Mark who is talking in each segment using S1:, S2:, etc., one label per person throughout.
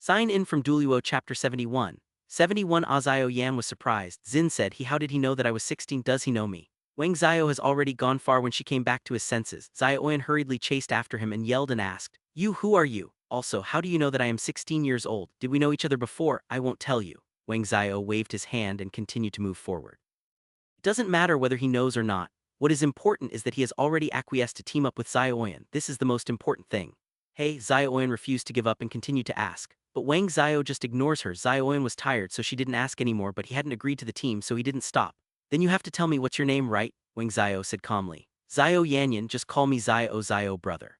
S1: Sign in from Douluo chapter 71. 71 Zhao Yan was surprised. Xin said, how did he know that I was 16? Does he know me? Wang Zhao has already gone far when she came back to his senses. Zhao Yan hurriedly chased after him and yelled and asked, who are you? Also, how do you know that I am 16 years old? Did we know each other before? I won't tell you. Wang Zhao waved his hand and continued to move forward. It doesn't matter whether he knows or not. What is important is that he has already acquiesced to team up with Zhao Yan. This is the most important thing. Hey, Zhao Yan refused to give up and continued to ask. But Wang Zhao just ignores her. Zhao Yan was tired, so she didn't ask anymore, but he hadn't agreed to the team, so he didn't stop. Then you have to tell me what's your name, right? Wang Zhao said calmly. Zhao Yanyan, just call me Zhao brother.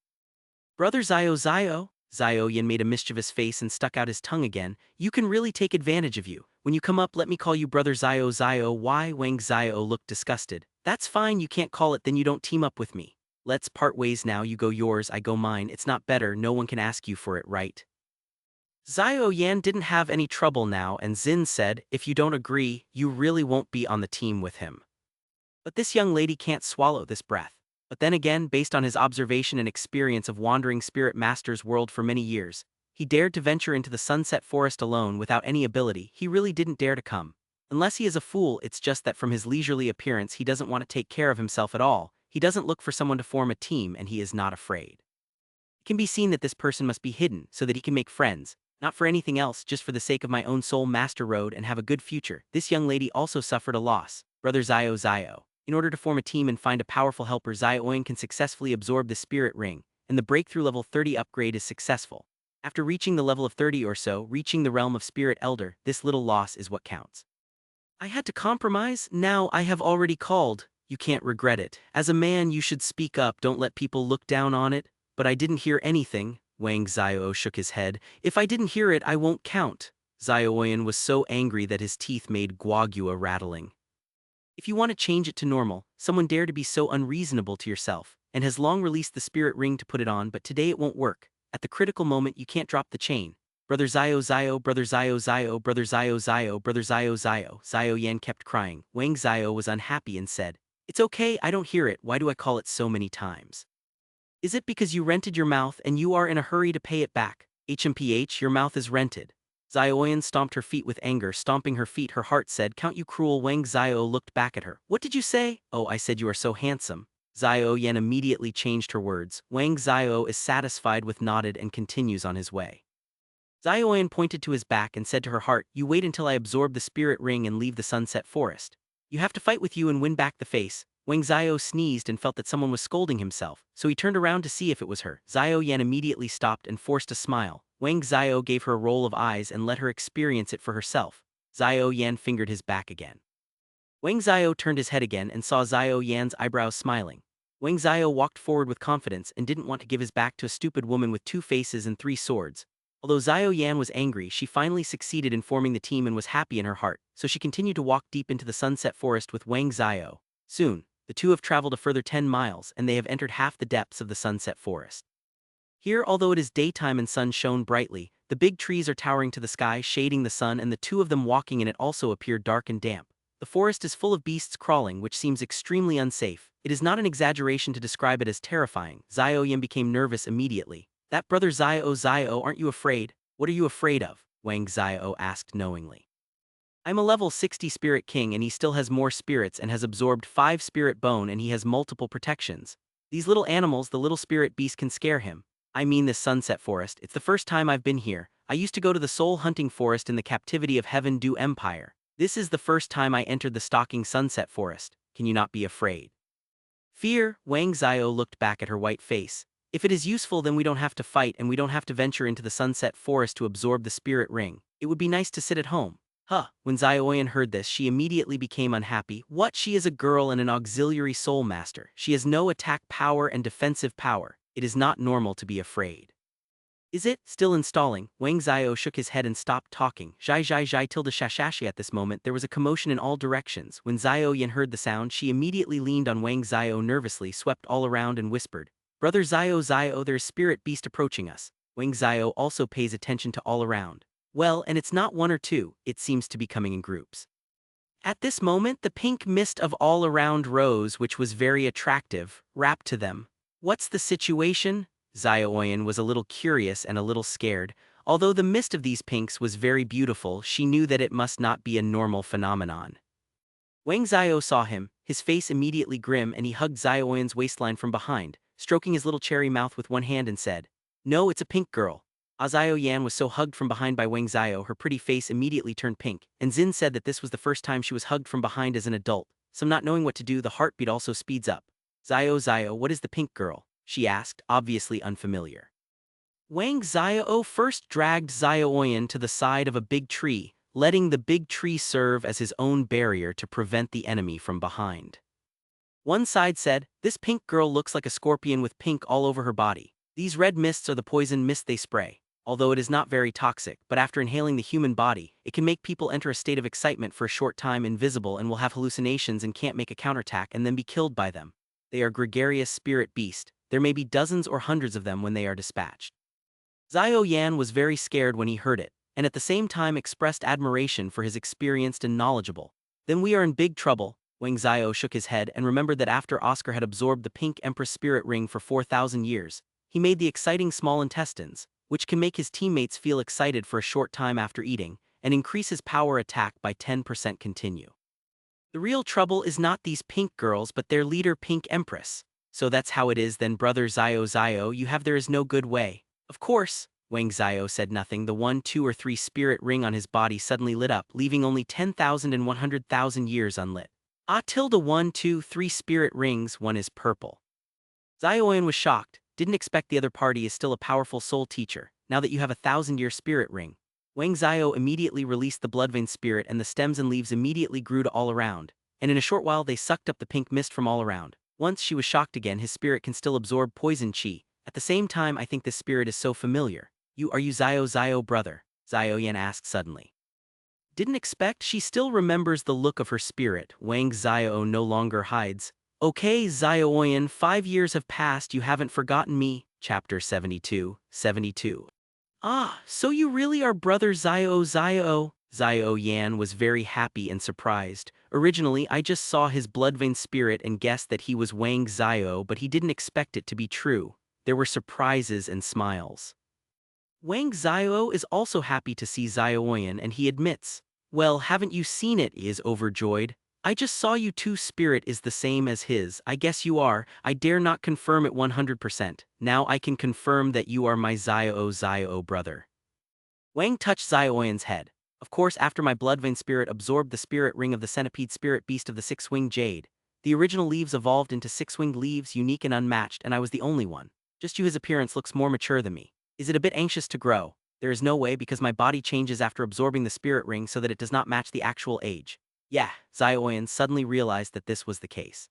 S1: Brother Zhao? Zhao Yan made a mischievous face and stuck out his tongue again. You can really take advantage of you. When you come up, let me call you brother Zhao. Why? Wang Zhao looked disgusted. That's fine, you can't call it, then you don't team up with me. Let's part ways now, you go yours, I go mine. It's not better, no one can ask you for it, right? Zhao Yan didn't have any trouble now, and Xin said, if you don't agree, you really won't be on the team with him. But this young lady can't swallow this breath. But then again, based on his observation and experience of wandering Spirit Master's world for many years, he dared to venture into the Sunset Forest alone without any ability. He really didn't dare to come. Unless he is a fool, it's just that from his leisurely appearance he doesn't want to take care of himself at all. He doesn't look for someone to form a team, and he is not afraid. It can be seen that this person must be hidden so that he can make friends, not for anything else, just for the sake of my own soul master road and have a good future. This young lady also suffered a loss. Brother Zhao. In order to form a team and find a powerful helper, Zhao can successfully absorb the spirit ring, and the breakthrough level 30 upgrade is successful. After reaching the level of 30 or so, reaching the realm of Spirit Elder, this little loss is what counts. I had to compromise? Now I have already called. You can't regret it. As a man you should speak up, don't let people look down on it. But I didn't hear anything. Wang Zhao shook his head. If I didn't hear it, I won't count. Zhao was so angry that his teeth made guagua rattling. If you want to change it to normal, someone dare to be so unreasonable to yourself, and has long released the spirit ring to put it on, but today it won't work. At the critical moment you can't drop the chain. Brother Zhao, brother Zhao, brother Zhao, brother Zhao. Zhao Yan kept crying. Wang Zhao was unhappy and said, it's okay, I don't hear it, why do I call it so many times? Is it because you rented your mouth and you are in a hurry to pay it back? HMPH, your mouth is rented. Zhao stomped her feet with anger. Stomping her feet, her heart said, count you cruel. Wang Zhao looked back at her. What did you say? Oh, I said you are so handsome. Zhao Yan immediately changed her words. Wang Zhao is satisfied with nodded and continues on his way. Zhao Yan pointed to his back and said to her heart, you wait until I absorb the spirit ring and leave the Sunset Forest. You have to fight with you and win back the face. Wang Zhao sneezed and felt that someone was scolding himself, so he turned around to see if it was her. Zhao Yan immediately stopped and forced a smile. Wang Zhao gave her a roll of eyes and let her experience it for herself. Zhao Yan fingered his back again. Wang Zhao turned his head again and saw Zhao Yan's eyebrows smiling. Wang Zhao walked forward with confidence and didn't want to give his back to a stupid woman with 2 faces and 3 swords. Although Zhao Yan was angry, she finally succeeded in forming the team and was happy in her heart, so she continued to walk deep into the Sunset Forest with Wang Zhao. Soon, the two have traveled a further 10 miles and they have entered half the depths of the Sunset Forest. Here, although it is daytime and sun shone brightly, the big trees are towering to the sky, shading the sun, and the two of them walking in it also appeared dark and damp. The forest is full of beasts crawling, which seems extremely unsafe. It is not an exaggeration to describe it as terrifying. Zhao Yan became nervous immediately. That brother Zhao, aren't you afraid? What are you afraid of? Wang Zhao asked knowingly. I'm a level 60 spirit king and he still has more spirits and has absorbed 5 spirit bone and he has multiple protections. These little animals, the little spirit beast, can scare him. I mean this Sunset Forest, it's the first time I've been here. I used to go to the soul hunting forest in the captivity of Heaven Dew Empire. This is the first time I entered the stalking Sunset Forest. Can you not be afraid? Fear? Wang Zhao looked back at her white face. If it is useful, then we don't have to fight and we don't have to venture into the Sunset Forest to absorb the spirit ring. It would be nice to sit at home. When Zhao Yan heard this, she immediately became unhappy. What? She is a girl and an auxiliary soul master. She has no attack power and defensive power. It is not normal to be afraid. Is it? Still installing. Wang Zhao shook his head and stopped talking. Zhai tilde shashashi. At this moment there was a commotion in all directions. When Zhao Yan heard the sound, she immediately leaned on Wang Zhao, nervously swept all around and whispered, brother Zhao, there is spirit beast approaching us. Wang Zhao also pays attention to all around. Well, and it's not 1 or 2, it seems to be coming in groups. At this moment the pink mist of all around rose, which was very attractive, wrapped to them. What's the situation? Zhao Yan was a little curious and a little scared. Although the mist of these pinks was very beautiful, she knew that it must not be a normal phenomenon. Wang Xiao saw him, his face immediately grim, and he hugged Xiaoyan's waistline from behind, stroking his little cherry mouth with one hand and said, "No, it's a pink girl." Xiao Yan was so hugged from behind by Wang Xiao her pretty face immediately turned pink, and Xin said that this was the first time she was hugged from behind as an adult, so not knowing what to do the heartbeat also speeds up. Xiao, what is the pink girl?" she asked, obviously unfamiliar. Wang Xiao first dragged Xiaoyan to the side of a big tree, letting the big tree serve as his own barrier to prevent the enemy from behind. One side said, "This pink girl looks like a scorpion with pink all over her body. These red mists are the poison mist they spray. Although it is not very toxic, but after inhaling the human body, it can make people enter a state of excitement for a short time invisible and will have hallucinations and can't make a counterattack and then be killed by them. They are gregarious spirit beast. There may be dozens or hundreds of them when they are dispatched." Xiao Yan was very scared when he heard it, and at the same time expressed admiration for his experienced and knowledgeable. "Then we are in big trouble." Wang Xiao shook his head and remembered that after Oscar had absorbed the pink Empress spirit ring for 4,000 years, he made the exciting small intestines, which can make his teammates feel excited for a short time after eating, and increase his power attack by 10% continue. "The real trouble is not these pink girls but their leader Pink Empress. So that's how it is then, brother Xiao, you have there is no good way." "Of course." Wang Xiao said nothing. The 1, 2 or 3 spirit ring on his body suddenly lit up, leaving only 10,000 and 100,000 years unlit. Tilde 1, 2, 3 spirit rings, one is purple. Xiaoyan was shocked, didn't expect the other party is still a powerful soul teacher, now that you have a 1,000-year spirit ring. Wang Xiao immediately released the bloodvein spirit and the stems and leaves immediately grew to all around, and in a short while they sucked up the pink mist from all around. Once she was shocked again, his spirit can still absorb poison qi. At the same time I think this spirit is so familiar. Are you Xiao brother?" Xiaoyan asked suddenly. Didn't expect. She still remembers the look of her spirit. Wang Xiao no longer hides. "Okay Xiaoyan, 5 years have passed, you haven't forgotten me." Chapter 72. So you really are brother Xiao. Xiao Yan was very happy and surprised. Originally I just saw his bloodvein spirit and guessed that he was Wang Xiao, but he didn't expect it to be true. There were surprises and smiles. Wang Xiao is also happy to see Xiaoyan and he admits, "Well, haven't you seen it?" He is overjoyed. "I just saw you two spirit is the same as his. I guess you are. I dare not confirm it 100%. Now I can confirm that you are my Xiao brother." Wang touched Xiaoyan's head. "Of course, after my bloodvein spirit absorbed the spirit ring of the centipede spirit beast of the 6-winged jade, the original leaves evolved into 6-winged leaves, unique and unmatched, and I was the only one. Just you, his appearance looks more mature than me. Is it a bit anxious to grow?" "There is no way because my body changes after absorbing the spirit ring so that it does not match the actual age." "Yeah." Xiaoyan suddenly realized that this was the case.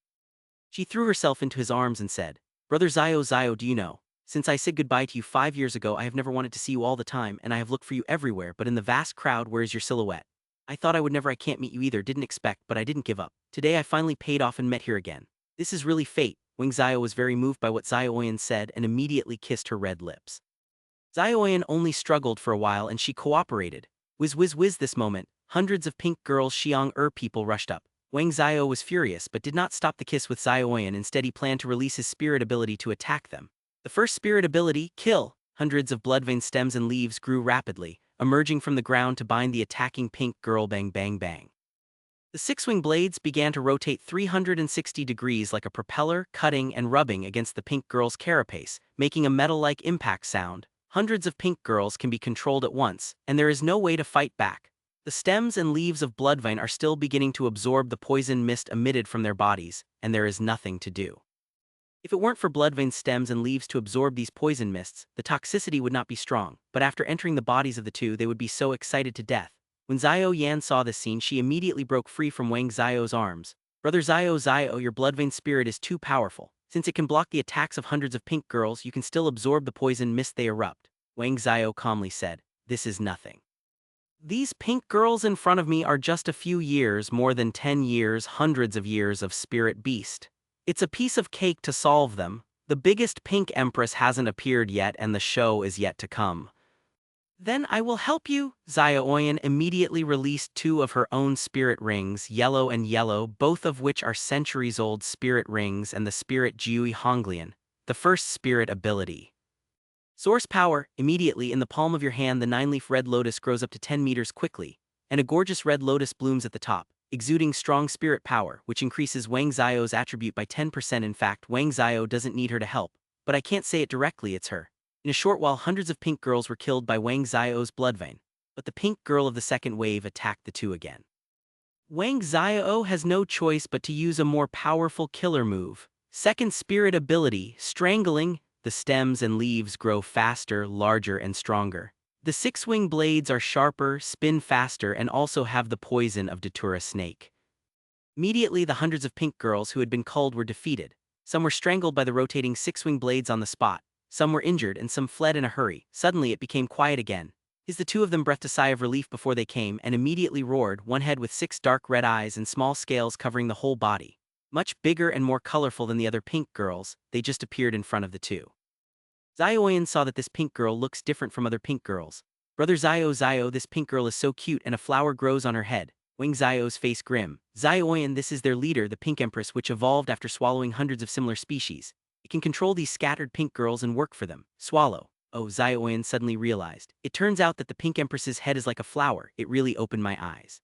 S1: She threw herself into his arms and said, "Brother Xiao, do you know? Since I said goodbye to you 5 years ago, I have never wanted to see you all the time, and I have looked for you everywhere, but in the vast crowd, where is your silhouette? I thought I would never, I can't meet you either, didn't expect, but I didn't give up. Today I finally paid off and met here again. This is really fate." Wang Xiao was very moved by what Xiaoyan said and immediately kissed her red lips. Xiaoyan only struggled for a while and she cooperated. Whiz this moment, hundreds of pink girls Xiang people rushed up. Wang Xiao was furious but did not stop the kiss with Xiaoyan. Instead he planned to release his spirit ability to attack them. The first spirit ability, Kill. Hundreds of bloodvein stems and leaves grew rapidly, emerging from the ground to bind the attacking pink girl. Bang bang bang. The 6-wing blades began to rotate 360 degrees like a propeller, cutting and rubbing against the pink girl's carapace, making a metal-like impact sound. Hundreds of pink girls can be controlled at once, and there is no way to fight back. The stems and leaves of bloodvein are still beginning to absorb the poison mist emitted from their bodies, and there is nothing to do. If it weren't for bloodvein stems and leaves to absorb these poison mists, the toxicity would not be strong, but after entering the bodies of the two they would be so excited to death. When Xiao Yan saw this scene, she immediately broke free from Wang Xiao's arms. "Brother Xiao, your bloodvein spirit is too powerful. Since it can block the attacks of hundreds of pink girls, you can still absorb the poison mist they erupt." Wang Xiao calmly said, "This is nothing. These pink girls in front of me are just a few years, more than 10 years, hundreds of years of spirit beast. It's a piece of cake to solve them. The biggest pink empress hasn't appeared yet and the show is yet to come." "Then I will help you." Xiaoyan immediately released 2 of her own spirit rings, yellow and yellow, both of which are centuries-old spirit rings, and the spirit Jui Honglian, the first spirit ability. Source power, immediately in the palm of your hand the 9-leaf red lotus grows up to 10 meters quickly, and a gorgeous red lotus blooms at the top, exuding strong spirit power, which increases Wang Zio's attribute by 10%. In fact, Wang Zio doesn't need her to help, but I can't say it directly, it's her. In a short while hundreds of pink girls were killed by Wang Zio's blood vein, but the pink girl of the second wave attacked the two again. Wang Zio has no choice but to use a more powerful killer move. Second spirit ability, strangling. The stems and leaves grow faster, larger, and stronger. The six-wing blades are sharper, spin faster, and also have the poison of Datura snake. Immediately the hundreds of pink girls who had been culled were defeated. Some were strangled by the rotating six-wing blades on the spot, some were injured, and some fled in a hurry. Suddenly it became quiet again. The two of them breathed a sigh of relief before they came and immediately roared, one head with 6 dark red eyes and small scales covering the whole body. Much bigger and more colorful than the other pink girls, they just appeared in front of the two. Zioyan saw that this pink girl looks different from other pink girls. Brother Zio, this pink girl is so cute and a flower grows on her head. Wang Zio's face grim. Zioyan, this is their leader, the Pink Empress, which evolved after swallowing hundreds of similar species. It can control these scattered pink girls and work for them. Swallow. Oh, Zioyan suddenly realized. It turns out that the Pink Empress's head is like a flower. It really opened my eyes.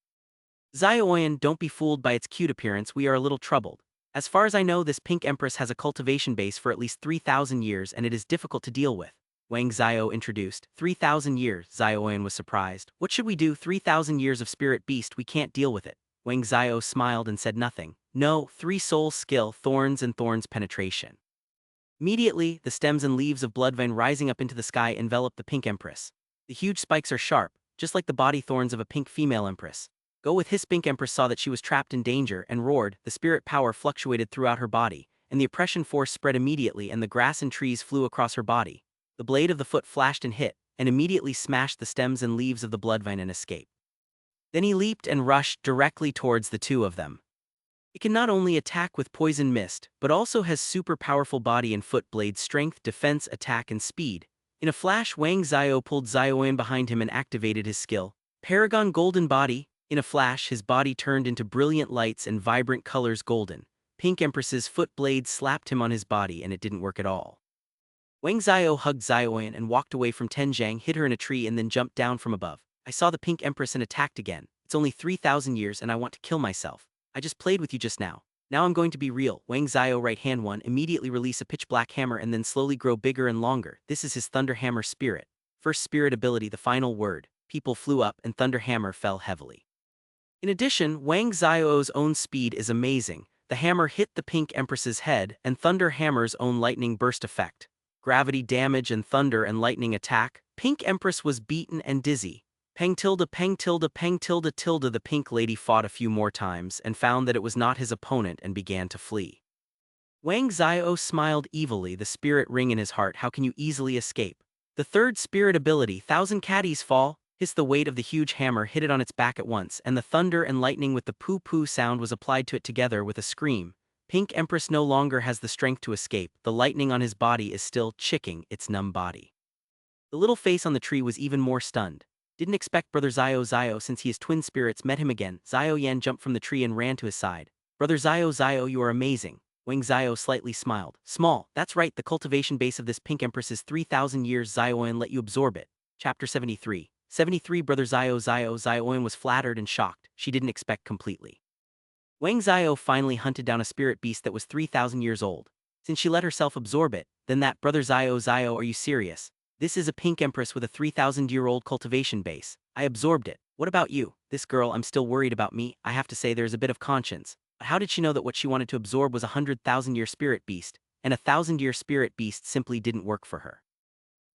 S1: Zioyan, don't be fooled by its cute appearance, we are a little troubled. As far as I know, this Pink Empress has a cultivation base for at least 3,000 years and it is difficult to deal with. Wang Zio introduced. 3,000 years, Zioyan was surprised. What should we do? 3,000 years of spirit beast, we can't deal with it. Wang Zio smiled and said nothing. No, 3 soul skill, thorns and thorns penetration. Immediately, the stems and leaves of blood vein rising up into the sky envelop the Pink Empress. The huge spikes are sharp, just like the body thorns of a pink female empress. Go with his Pink Empress saw that she was trapped in danger and roared. The spirit power fluctuated throughout her body, and the oppression force spread immediately and the grass and trees flew across her body. The blade of the foot flashed and hit, and immediately smashed the stems and leaves of the blood vein and escaped. Then he leaped and rushed directly towards the two of them. It can not only attack with poison mist, but also has super powerful body and foot blade strength, defense, attack, and speed. In a flash, Wang Zio pulled Zioyan behind him and activated his skill. Paragon Golden Body. In a flash, his body turned into brilliant lights and vibrant colors golden. Pink Empress's foot blade slapped him on his body and it didn't work at all. Wang Zio hugged Zioyan and walked away from Tenjiang, hid her in a tree and then jumped down from above. I saw the Pink Empress and attacked again. It's only 3,000 years and I want to kill myself. I just played with you just now. Now I'm going to be real. Wang Zio right hand one immediately release a pitch black hammer and then slowly grow bigger and longer. This is his Thunder Hammer spirit. First spirit ability, the final word. People flew up and Thunder Hammer fell heavily. In addition, Wang Zio's own speed is amazing. The hammer hit the Pink Empress's head and Thunder Hammer's own lightning burst effect. Gravity damage and thunder and lightning attack. Pink Empress was beaten and dizzy. Peng tilde peng tilde peng tilde tilde. The pink lady fought a few more times and found that it was not his opponent and began to flee. Wang Zio smiled evilly, the spirit ring in his heart. How can you easily escape? The third spirit ability, 1,000 caddies fall. The weight of the huge hammer hit it on its back at once, and the thunder and lightning with the poo-poo sound was applied to it together with a scream. Pink Empress no longer has the strength to escape. The lightning on his body is still chicking its numb body. The little face on the tree was even more stunned. Didn't expect Brother Zio since he is twin spirits met him again. Zioyan jumped from the tree and ran to his side. Brother Zio, you are amazing. Wang Zio slightly smiled. Small, that's right, the cultivation base of this Pink Empress is 3,000 years. Zioyan let you absorb it. Chapter 73. 73 Brother Zioyan was flattered and shocked. She didn't expect completely. Wang Zio finally hunted down a spirit beast that was 3,000 years old. Since she let herself absorb it, then that Brother Zio, are you serious? This is a Pink Empress with a 3,000-year-old cultivation base. I absorbed it. What about you? This girl, I'm still worried about me. I have to say there's a bit of conscience. But how did she know that what she wanted to absorb was a 100,000-year spirit beast, and a 1,000-year spirit beast simply didn't work for her?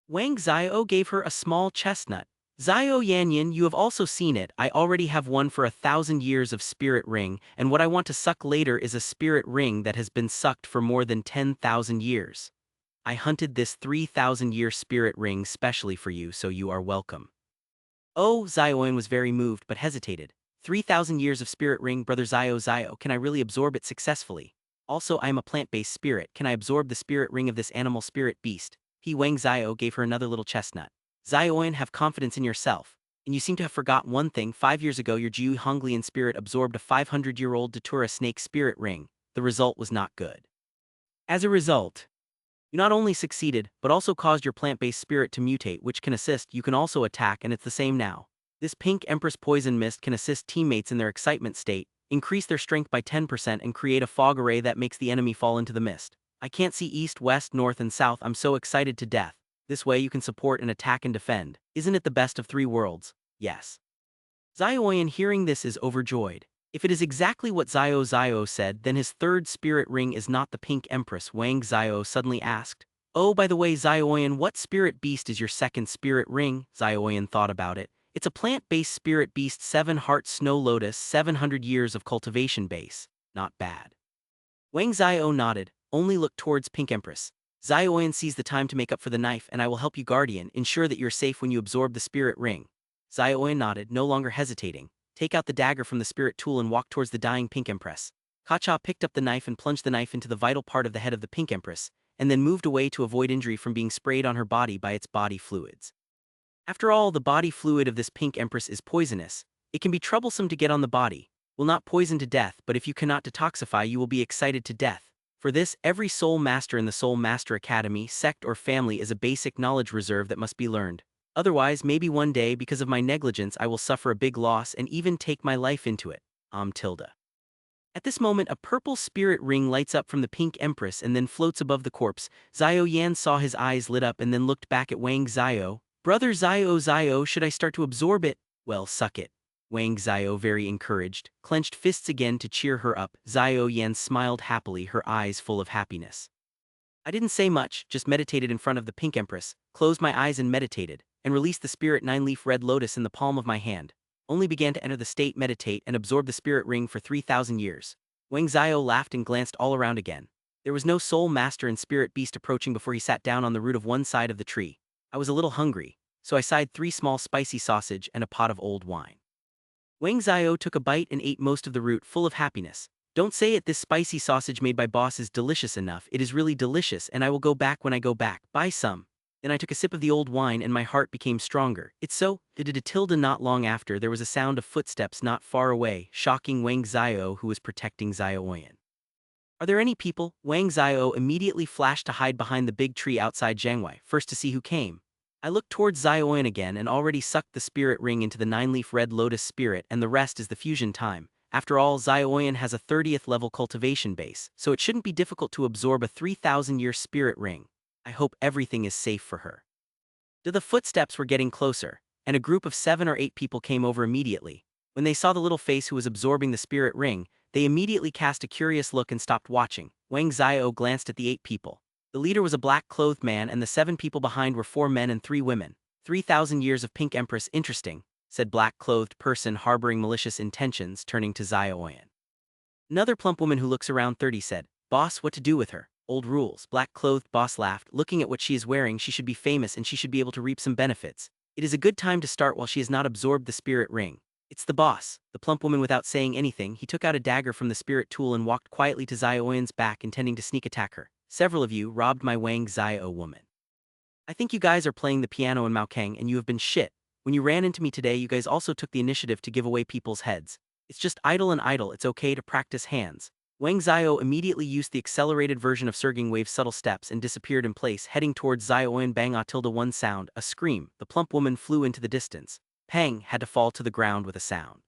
S1: Wang Zio gave her a small chestnut. Zio Yanyan, you have also seen it. I already have one for 1,000 years of spirit ring, and what I want to suck later is a spirit ring that has been sucked for more than 10,000 years. I hunted this 3,000-year spirit ring specially for you, so you are welcome. Oh, Zioyan was very moved but hesitated. 3,000 years of spirit ring, Brother Zio, can I really absorb it successfully? Also, I am a plant-based spirit. Can I absorb the spirit ring of this animal spirit beast? Wang Zio gave her another little chestnut. Zioyan, have confidence in yourself. And you seem to have forgotten one thing. 5 years ago your Jiu Honglian spirit absorbed a 500-year-old Datura snake spirit ring. The result was not good. As a result, You not only succeeded, but also caused your plant-based spirit to mutate, which can assist. You can also attack, and it's the same now. This pink Empress poison mist can assist teammates in their excitement state, increase their strength by 10% and create a fog array that makes the enemy fall into the mist. I can't see east, west, north, and south. I'm so excited to death. This way you can support and attack and defend. Isn't it the best of three worlds? Yes. Zioyan hearing this is overjoyed. If it is exactly what Zio said, then his third spirit ring is not the pink empress, Wang Zio suddenly asked. Oh, by the way, Zioyan, what spirit beast is your second spirit ring? Zioyan thought about it. It's a plant-based spirit beast, 7-heart snow lotus, 700 years of cultivation base. Not bad. Wang Zio nodded, only look towards pink empress. Zioyan sees the time to make up for the knife, and I will help you, guardian, ensure that you're safe when you absorb the spirit ring. Zioyan nodded, no longer hesitating. Take out the dagger from the spirit tool and walk towards the dying pink empress. Kacha picked up the knife and plunged the knife into the vital part of the head of the pink empress, and then moved away to avoid injury from being sprayed on her body by its body fluids. After all, the body fluid of this pink empress is poisonous. It can be troublesome to get on the body. Will not poison to death, but if you cannot detoxify, you will be excited to death. For this, every Soul Master in the Soul Master Academy, sect or family is a basic knowledge reserve that must be learned. Otherwise, maybe one day, because of my negligence, I will suffer a big loss and even take my life into it. Tilda. At this moment, a purple spirit ring lights up from the pink empress and then floats above the corpse. Zio Yan saw his eyes lit up and then looked back at Wang Zio. Brother Zio, should I start to absorb it? Well, suck it. Wang Zio, very encouraged, clenched fists again to cheer her up. Zio Yan smiled happily, her eyes full of happiness. I didn't say much, just meditated in front of the pink empress, closed my eyes and meditated, and released the spirit 9-leaf red lotus in the palm of my hand. Only began to enter the state, meditate, and absorb the spirit ring for 3,000 years. Wang Zio laughed and glanced all around again. There was no soul master and spirit beast approaching before he sat down on the root of one side of the tree. I was a little hungry, so I sighed 3 small spicy sausage and a pot of old wine. Wang Zio took a bite and ate most of the root, full of happiness. Don't say it, this spicy sausage made by boss is delicious enough. It is really delicious, and I will go back when I go back. Buy some. Then I took a sip of the old wine and my heart became stronger. It's so, Tilda. Not long after, there was a sound of footsteps not far away, shocking Wang Zio, who was protecting Zioyan. Are there any people? Wang Zio immediately flashed to hide behind the big tree outside Jiangwei, first to see who came. I looked towards Zioyan again and already sucked the spirit ring into the 9-leaf red lotus spirit, and the rest is the fusion time. After all, Zioyan has a 30th level cultivation base, so it shouldn't be difficult to absorb a 3,000-year spirit ring. I hope everything is safe for her. The footsteps were getting closer, and a group of 7 or 8 people came over immediately. When they saw the little face who was absorbing the spirit ring, they immediately cast a curious look and stopped watching. Wang Zio glanced at the 8 people. The leader was a black-clothed man, and the 7 people behind were 4 men and 3 women. 3,000 years of pink empress, interesting, said black-clothed person harboring malicious intentions, turning to Zioyan. Another plump woman who looks around 30 said, Boss, what to do with her? Old rules. Black-clothed boss laughed. Looking at what she is wearing, she should be famous and she should be able to reap some benefits. It is a good time to start while she has not absorbed the spirit ring. It's the boss. The plump woman, without saying anything, he took out a dagger from the spirit tool and walked quietly to Zioyan's back, intending to sneak attack her. Several of you robbed my Wang Zio woman. I think you guys are playing the piano in Maokang and you have been shit. When you ran into me today, you guys also took the initiative to give away people's heads. It's just idle and idle. It's okay to practice hands. Wang Zio immediately used the accelerated version of Surging Wave's subtle steps and disappeared in place, heading towards Zioyan. Bang! One sound, a scream. The plump woman flew into the distance. Pang had to fall to the ground with a sound.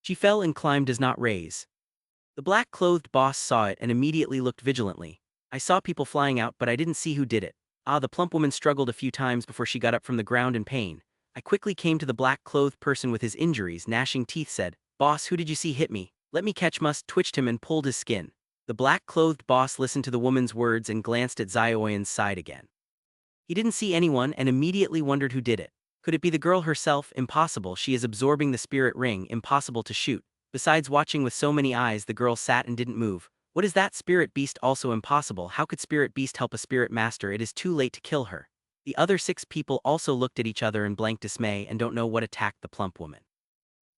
S1: She fell and climbed does not raise. The black-clothed boss saw it and immediately looked vigilantly. I saw people flying out, but I didn't see who did it. The plump woman struggled a few times before she got up from the ground in pain. I quickly came to the black-clothed person with his injuries, gnashing teeth, said, Boss, who did you see hit me? Let me catch. Must twitched him and pulled his skin. The black-clothed boss listened to the woman's words and glanced at Zioyan's side again. He didn't see anyone and immediately wondered who did it. Could it be the girl herself? Impossible, she is absorbing the spirit ring, impossible to shoot. Besides, watching with so many eyes, the girl sat and didn't move. What is that? Spirit beast? Also impossible. How could spirit beast help a spirit master? It is too late to kill her. The other 6 people also looked at each other in blank dismay and don't know what attacked the plump woman.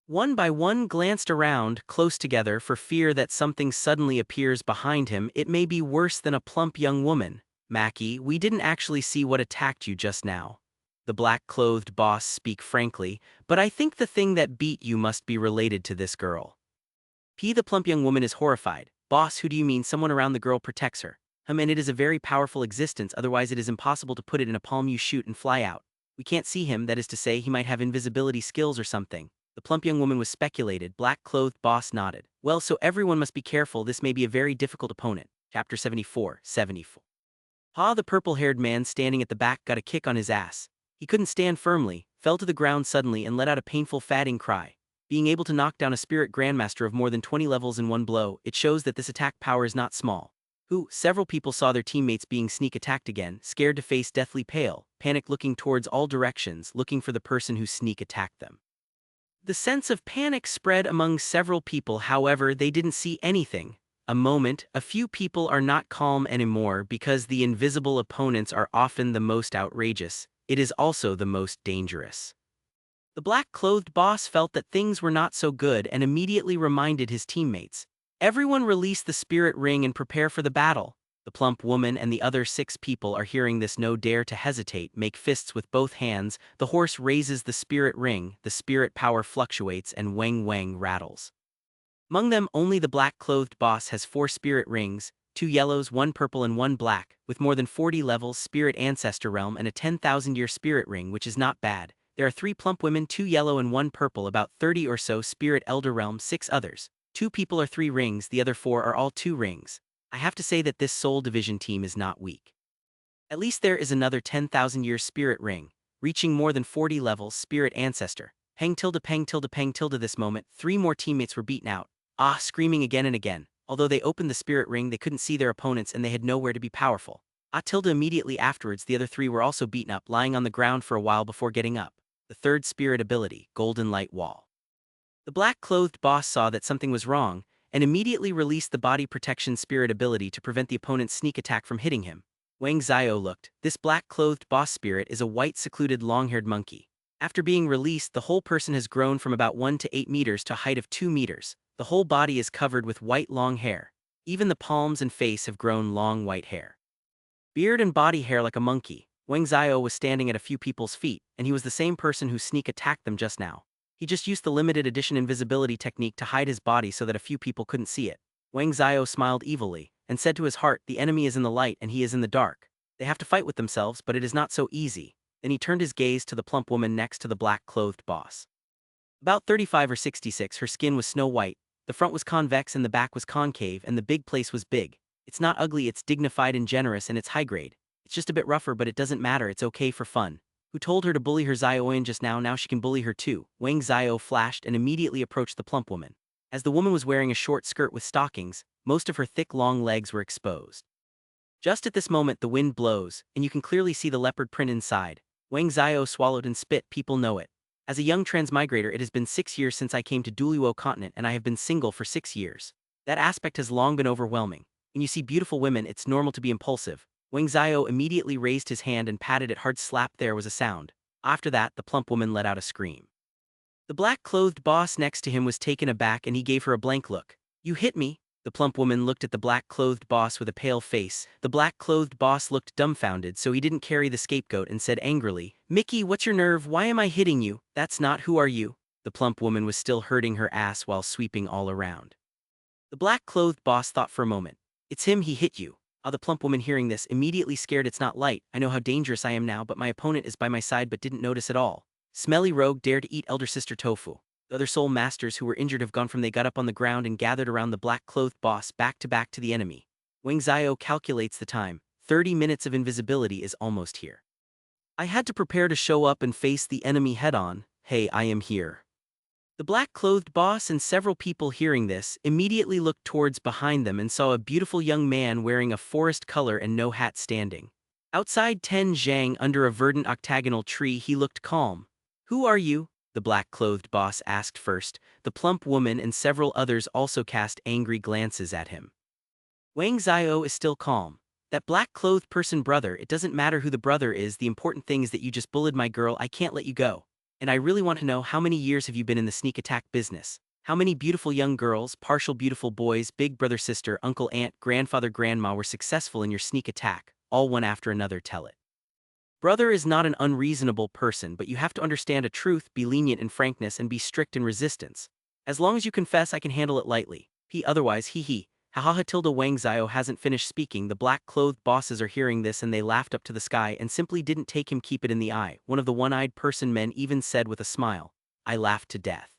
S1: One by one glanced around, close together, for fear that something suddenly appears behind him. It may be worse than a plump young woman. Mackie, we didn't actually see what attacked you just now. The black-clothed boss speak frankly, but I think the thing that beat you must be related to this girl. The plump young woman is horrified. Boss, who do you mean? Someone around the girl protects her. And it is a very powerful existence, otherwise it is impossible to put it in a palm you shoot and fly out. We can't see him, that is to say he might have invisibility skills or something. The plump young woman was speculated. Black-clothed boss nodded. Well, so everyone must be careful, this may be a very difficult opponent. Chapter 74, 74. Ha, the purple-haired man standing at the back got a kick on his ass. He couldn't stand firmly, fell to the ground suddenly and let out a painful fatting cry. Being able to knock down a spirit grandmaster of more than 20 levels in one blow, it shows that this attack power is not small. Several people saw their teammates being sneak attacked again, scared to face deathly pale, panicked looking towards all directions, looking for the person who sneak attacked them. The sense of panic spread among several people, however, they didn't see anything. A few people are not calm anymore because the invisible opponents are often the most outrageous. It is also the most dangerous. The black-clothed boss felt that things were not so good and immediately reminded his teammates. Everyone release the spirit ring and prepare for the battle. The plump woman and the other 6 people are hearing this. No dare to hesitate, make fists with both hands. The horse raises the spirit ring, the spirit power fluctuates and wang wang rattles. Among them, only the black-clothed boss has 4 spirit rings, 2 yellows, 1 purple and 1 black, with more than 40 levels spirit ancestor realm and a 10,000-year spirit ring, which is not bad. There are 3 plump women, 2 yellow and 1 purple, about 30 or so spirit elder realm, 6 others. 2 people are 3 rings, the other 4 are all 2 rings. I have to say that this Soul Division team is not weak. At least there is another 10,000-year spirit ring, reaching more than 40 levels spirit ancestor. Peng tilde peng tilde peng tilde. This moment, 3 more teammates were beaten out. Screaming again and again. Although they opened the spirit ring, they couldn't see their opponents and they had nowhere to be powerful. Tilde immediately afterwards, the other 3 were also beaten up, lying on the ground for a while before getting up. The third spirit ability, Golden Light Wall. The black-clothed boss saw that something was wrong, and immediately released the body protection spirit ability to prevent the opponent's sneak attack from hitting him. Wang Xiao looked. This black-clothed boss spirit is a white secluded long-haired monkey. After being released, the whole person has grown from about 1 to 8 meters to a height of 2 meters. The whole body is covered with white long hair. Even the palms and face have grown long white hair. Beard and body hair like a monkey. Wang Xiao was standing at a few people's feet, and he was the same person who sneak attacked them just now. He just used the limited edition invisibility technique to hide his body so that a few people couldn't see it. Wang Xiao smiled evilly, and said to his heart, the enemy is in the light and he is in the dark. They have to fight with themselves, but it is not so easy. Then he turned his gaze to the plump woman next to the black-clothed boss. About 35 or 66, her skin was snow white, the front was convex and the back was concave, and the big place was big. It's not ugly, it's dignified and generous, and it's high grade. It's just a bit rougher, but it doesn't matter, it's okay for fun. Who told her to bully her Xiaoyan just now? Now she can bully her too. Wang Xiao flashed and immediately approached the plump woman. As the woman was wearing a short skirt with stockings, most of her thick long legs were exposed. Just at this moment the wind blows, and you can clearly see the leopard print inside. Wang Xiao swallowed and spit. People know it. As a young transmigrator, it has been 6 years since I came to Douluo continent, and I have been single for 6 years. That aspect has long been overwhelming. When you see beautiful women, it's normal to be impulsive. Wang Xiao immediately raised his hand and patted it hard. Slap, there was a sound. After that, the plump woman let out a scream. The black-clothed boss next to him was taken aback and he gave her a blank look. You hit me? The plump woman looked at the black-clothed boss with a pale face. The black-clothed boss looked dumbfounded, so he didn't carry the scapegoat and said angrily, Mickey, what's your nerve? Why am I hitting you? That's not. Who are you? The plump woman was still hurting her ass while sweeping all around. The black-clothed boss thought for a moment. It's him, he hit you. The plump woman hearing this, immediately scared. It's not light. I know how dangerous I am now, but my opponent is by my side but didn't notice at all. Smelly rogue, dare to eat elder sister tofu. The other soul masters who were injured have gone from. They got up on the ground and gathered around the black-clothed boss, back to the enemy. Wang Xiao calculates the time. 30 minutes of invisibility is almost here. I had to prepare to show up and face the enemy head-on. Hey, I am here. The black-clothed boss and several people hearing this immediately looked towards behind them and saw a beautiful young man wearing a forest color and no hat standing. Outside Ten Zhang under a verdant octagonal tree, he looked calm. Who are you? The black-clothed boss asked first. The plump woman and several others also cast angry glances at him. Wang Xiao is still calm. That black-clothed person, brother, it doesn't matter who the brother is, the important thing is that you just bullied my girl. I can't let you go. And I really want to know, how many years have you been in the sneak attack business? How many beautiful young girls, partial beautiful boys, big brother, sister, uncle, aunt, grandfather, grandma were successful in your sneak attack? All one after another tell it. Brother is not an unreasonable person, but you have to understand a truth, be lenient in frankness and be strict in resistance. As long as you confess, I can handle it lightly. Otherwise, he. Hahaha tilde Wang Zio hasn't finished speaking. The black-clothed bosses are hearing this and they laughed up to the sky and simply didn't take him keep it in the eye. One of the one-eyed person men even said with a smile, I laughed to death.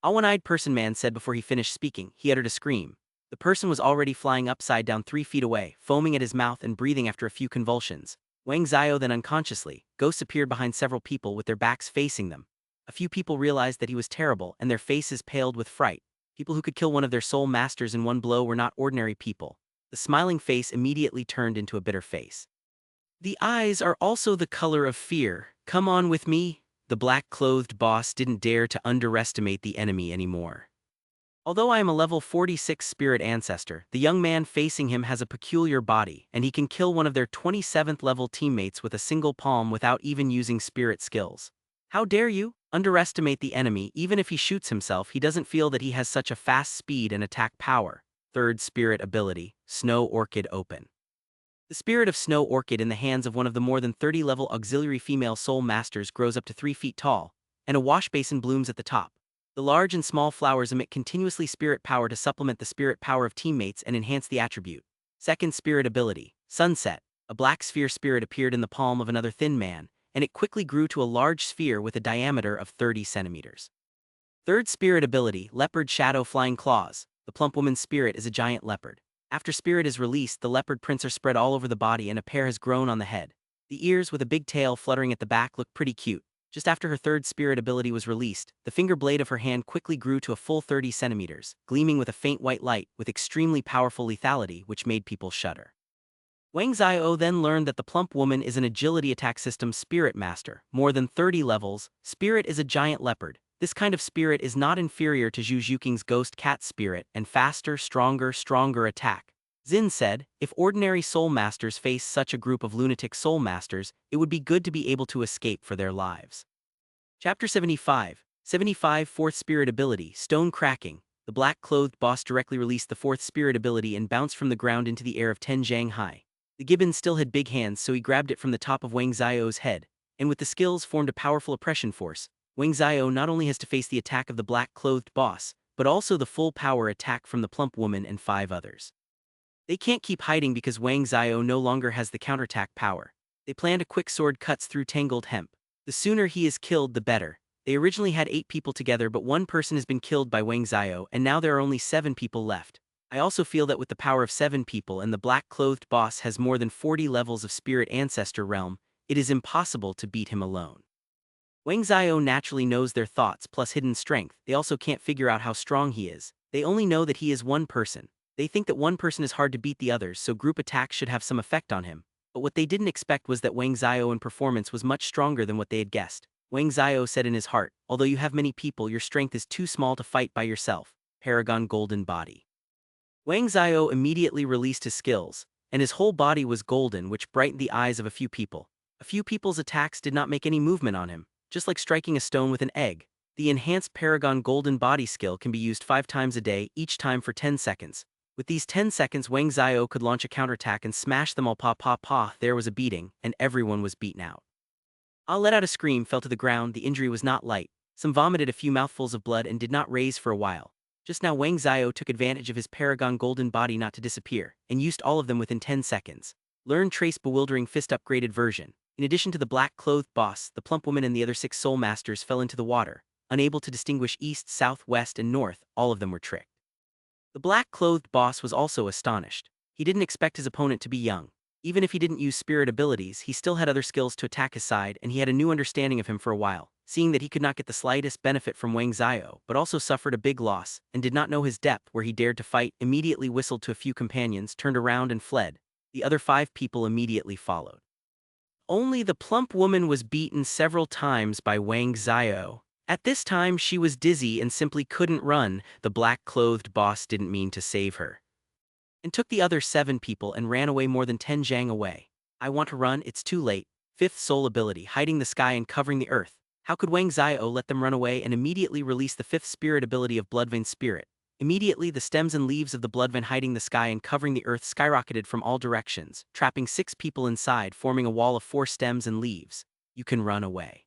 S1: A one-eyed person man said before he finished speaking, he uttered a scream. The person was already flying upside down 3 feet away, foaming at his mouth and breathing after a few convulsions. Wang Zio then unconsciously, ghosts appeared behind several people with their backs facing them. A few people realized that he was terrible and their faces paled with fright. People who could kill one of their soul masters in one blow were not ordinary people. The smiling face immediately turned into a bitter face. The eyes are also the color of fear. Come on with me. The black-clothed boss didn't dare to underestimate the enemy anymore. Although I am a level 46 spirit ancestor, the young man facing him has a peculiar body, and he can kill one of their 27th level teammates with a single palm without even using spirit skills. How dare you underestimate the enemy? Even if he shoots himself, he doesn't feel that he has such a fast speed and attack power. Third spirit ability, Snow Orchid Open. The spirit of Snow Orchid in the hands of one of the more than 30 level auxiliary female soul masters grows up to 3 feet tall, and a wash basin blooms at the top. The large and small flowers emit continuously spirit power to supplement the spirit power of teammates and enhance the attribute. Second spirit ability, Sunset. A black sphere spirit appeared in the palm of another thin man, and it quickly grew to a large sphere with a diameter of 30 centimeters. Third spirit ability, Leopard Shadow Flying Claws. The plump woman's spirit is a giant leopard. After spirit is released, the leopard prints are spread all over the body and a pair has grown on the head. The ears with a big tail fluttering at the back look pretty cute. Just after her third spirit ability was released, the finger blade of her hand quickly grew to a full 30 centimeters, gleaming with a faint white light with extremely powerful lethality which made people shudder. Wang Zio then learned that the plump woman is an agility attack system spirit master, more than 30 levels. Spirit is a giant leopard. This kind of spirit is not inferior to Zhu Zhuking's ghost cat spirit and faster, stronger attack. Xin said, if ordinary soul masters face such a group of lunatic soul masters, it would be good to be able to escape for their lives. Chapter 75. 75 Fourth Spirit Ability, Stone Cracking. The black-clothed boss directly released the fourth spirit ability and bounced from the ground into the air of 10 jang high. The gibbon still had big hands, so he grabbed it from the top of Wang Zio's head, and with the skills formed a powerful oppression force. Wang Zio not only has to face the attack of the black-clothed boss, but also the full power attack from the plump woman and 5 others. They can't keep hiding because Wang Zio no longer has the counterattack power. They planned a quick sword cuts through tangled hemp. The sooner he is killed, the better. They originally had 8 people together, but 1 person has been killed by Wang Zio, and now there are only 7 people left. I also feel that with the power of 7 people and the black-clothed boss has more than 40 levels of spirit ancestor realm, it is impossible to beat him alone. Wang Zio naturally knows their thoughts plus hidden strength. They also can't figure out how strong he is. They only know that he is one person. They think that one person is hard to beat the others, so group attacks should have some effect on him. But what they didn't expect was that Wang Zio in performance was much stronger than what they had guessed. Wang Zio said in his heart, although you have many people, your strength is too small to fight by yourself. Paragon Golden Body. Wang Zio immediately released his skills, and his whole body was golden, which brightened the eyes of a few people. A few people's attacks did not make any movement on him, just like striking a stone with an egg. The enhanced Paragon Golden Body skill can be used 5 times a day, each time for 10 seconds. With these 10 seconds, Wang Zio could launch a counterattack and smash them all. Pa. There was a beating, and everyone was beaten out. Ah let out a scream, fell to the ground. The injury was not light. Some vomited a few mouthfuls of blood and did not raise for a while. Just now Wang Zio took advantage of his Paragon Golden Body not to disappear, and used all of them within 10 seconds. Learn Trace Bewildering Fist upgraded version. In addition to the black-clothed boss, the plump woman and the other 6 soul masters fell into the water. Unable to distinguish east, south, west, and north, all of them were tricked. The black-clothed boss was also astonished. He didn't expect his opponent to be young. Even if he didn't use spirit abilities, he still had other skills to attack his side, and he had a new understanding of him for a while. Seeing that he could not get the slightest benefit from Wang Zio, but also suffered a big loss, and did not know his depth where he dared to fight, immediately whistled to a few companions, turned around and fled. The other 5 people immediately followed. Only the plump woman was beaten several times by Wang Zio. At this time she was dizzy and simply couldn't run. The black-clothed boss didn't mean to save her, and took the other 7 people and ran away more than 10 jang away. I want to run, it's too late. 5th soul ability, hiding the sky and covering the earth. How could Wang Zio let them run away and immediately release the 5th spirit ability of Bloodvein Spirit? Immediately the stems and leaves of the Bloodvein hiding the sky and covering the earth skyrocketed from all directions, trapping 6 people inside, forming a wall of 4 stems and leaves. You can run away.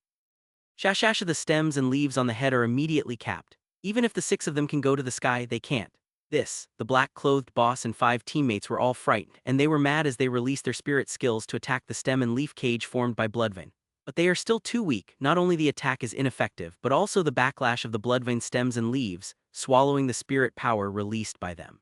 S1: Shashasha, the stems and leaves on the head are immediately capped. Even if the 6 of them can go to the sky, they can't. The black-clothed boss and 5 teammates were all frightened, and they were mad as they released their spirit skills to attack the stem and leaf cage formed by Bloodvein. But they are still too weak. Not only the attack is ineffective, but also the backlash of the Bloodvein stems and leaves, swallowing the spirit power released by them.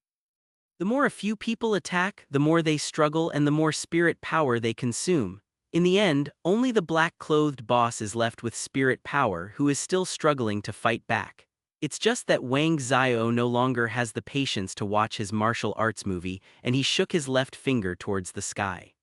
S1: The more a few people attack, the more they struggle and the more spirit power they consume. In the end, only the black-clothed boss is left with spirit power, who is still struggling to fight back. It's just that Wang Xiao no longer has the patience to watch his martial arts movie, and he shook his left finger towards the sky.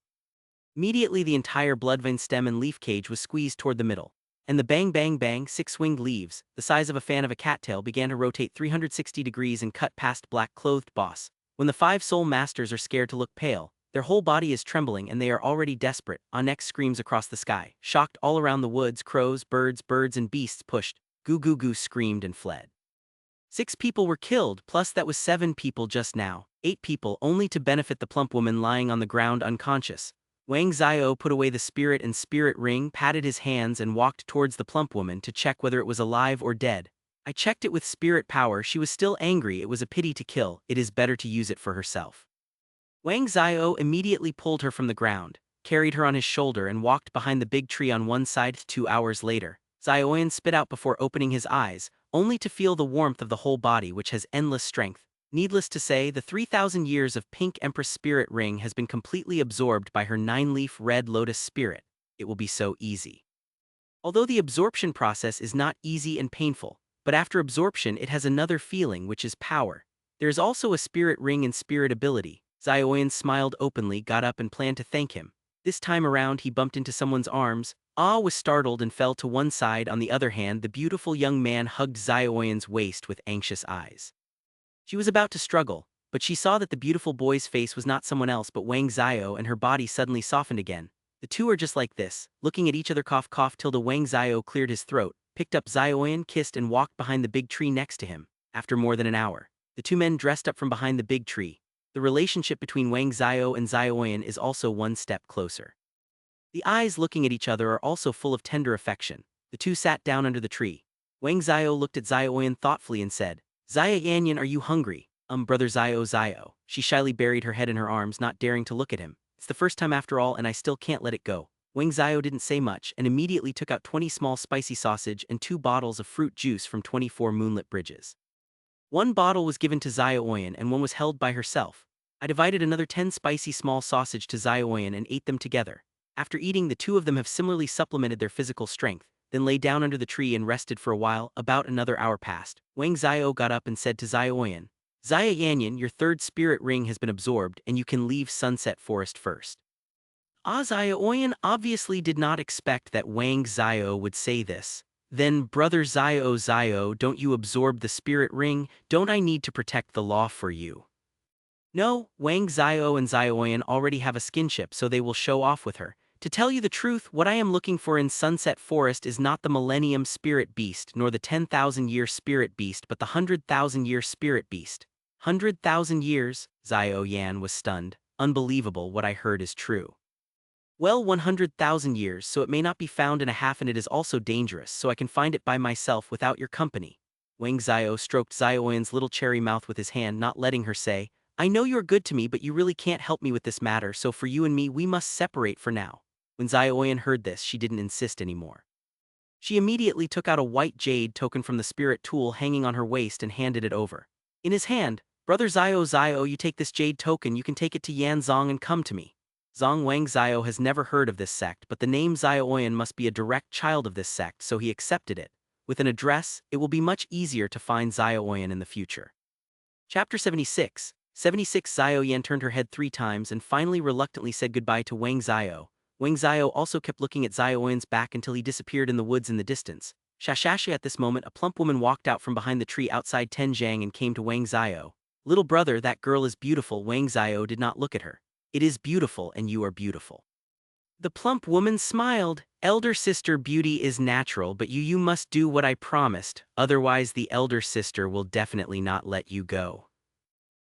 S1: Immediately the entire Bloodvein stem and leaf cage was squeezed toward the middle, and the bang bang bang 6 winged leaves, the size of a fan of a cattail, began to rotate 360 degrees and cut past black-clothed boss. When the 5 soul masters are scared to look pale, their whole body is trembling and they are already desperate. Onyx screams across the sky. Shocked all around the woods, crows, birds and beasts pushed. Goo goo goo screamed and fled. 6 people were killed, plus that was 7 people just now. 8 people only to benefit the plump woman lying on the ground unconscious. Wang Xiao put away the spirit and spirit ring, patted his hands and walked towards the plump woman to check whether it was alive or dead. I checked it with spirit power. She was still angry. It was a pity to kill. It is better to use it for herself. Wang Xiao immediately pulled her from the ground, carried her on his shoulder and walked behind the big tree on one side. 2 hours later, Xiaoyan spit out before opening his eyes, only to feel the warmth of the whole body which has endless strength. Needless to say, the 3,000 years of Pink Empress Spirit Ring has been completely absorbed by her 9-leaf Red Lotus Spirit. It will be so easy. Although the absorption process is not easy and painful, but after absorption it has another feeling which is power. There is also a spirit ring and spirit ability. Xiaoyan smiled openly, got up and planned to thank him. This time around he bumped into someone's arms. Was startled and fell to one side. On the other hand, the beautiful young man hugged Xiaoyan's waist with anxious eyes. She was about to struggle, but she saw that the beautiful boy's face was not someone else but Wang Xiao, and her body suddenly softened again. The two are just like this, looking at each other. Cough cough till Wang Xiao cleared his throat, picked up Xiaoyan, kissed and walked behind the big tree next to him. After more than an hour, the 2 men dressed up from behind the big tree. The relationship between Wang Xiao and Xiaoyan is also one step closer. The eyes looking at each other are also full of tender affection. The 2 sat down under the tree. Wang Xiao looked at Xiaoyan thoughtfully and said, "Xiaoyan, are you hungry?" Brother Xiao. She shyly buried her head in her arms, not daring to look at him. It's the first time after all and I still can't let it go. Wang Xiao didn't say much and immediately took out 20 small spicy sausage and 2 bottles of fruit juice from 24 moonlit bridges. 1 bottle was given to Xiaoyan and 1 was held by herself. I divided another 10 spicy small sausage to Xiaoyan and ate them together. After eating, the 2 of them have similarly supplemented their physical strength, then lay down under the tree and rested for a while. About another hour passed. Wang Xiao got up and said to Xiaoyan, "Xiaoyan, your 3rd spirit ring has been absorbed and you can leave Sunset Forest first." Xiaoyan obviously did not expect that Wang Xiao would say this. "Then brother Xiao, don't you absorb the spirit ring? Don't I need to protect the law for you?" No, Wang Xiao and Xiaoyan already have a skinship, so they will show off with her. To tell you the truth, what I am looking for in Sunset Forest is not the Millennium Spirit Beast nor the 10,000-year Spirit Beast but the 100,000-year Spirit Beast. 100,000 years? Xiaoyan was stunned. Unbelievable, what I heard is true. Well, 100,000 years, so it may not be found in a half and it is also dangerous, so I can find it by myself without your company. Wang Xiao stroked Xiaoyan's little cherry mouth with his hand, not letting her say, "I know you're good to me but you really can't help me with this matter, so for you and me we must separate for now." When Xiaoyan heard this, she didn't insist anymore. She immediately took out a white jade token from the spirit tool hanging on her waist and handed it over. In his hand, "Brother Xiao, you take this jade token, you can take it to Yanzong and come to me." Wang Xiao has never heard of this sect, but the name Xiaoyan must be a direct child of this sect, so he accepted it. With an address, it will be much easier to find Xiaoyan in the future. Chapter 76. 76 Xiaoyan turned her head 3 times and finally reluctantly said goodbye to Wang Xiao. Wang Xiao also kept looking at Xiaoyan's back until he disappeared in the woods in the distance. Shashasha, at this moment a plump woman walked out from behind the tree outside Tenjiang and came to Wang Xiao. "Little brother, that girl is beautiful." Wang Xiao did not look at her. "It is beautiful and you are beautiful." The plump woman smiled. "Elder sister, beauty is natural, but you must do what I promised, otherwise the elder sister will definitely not let you go."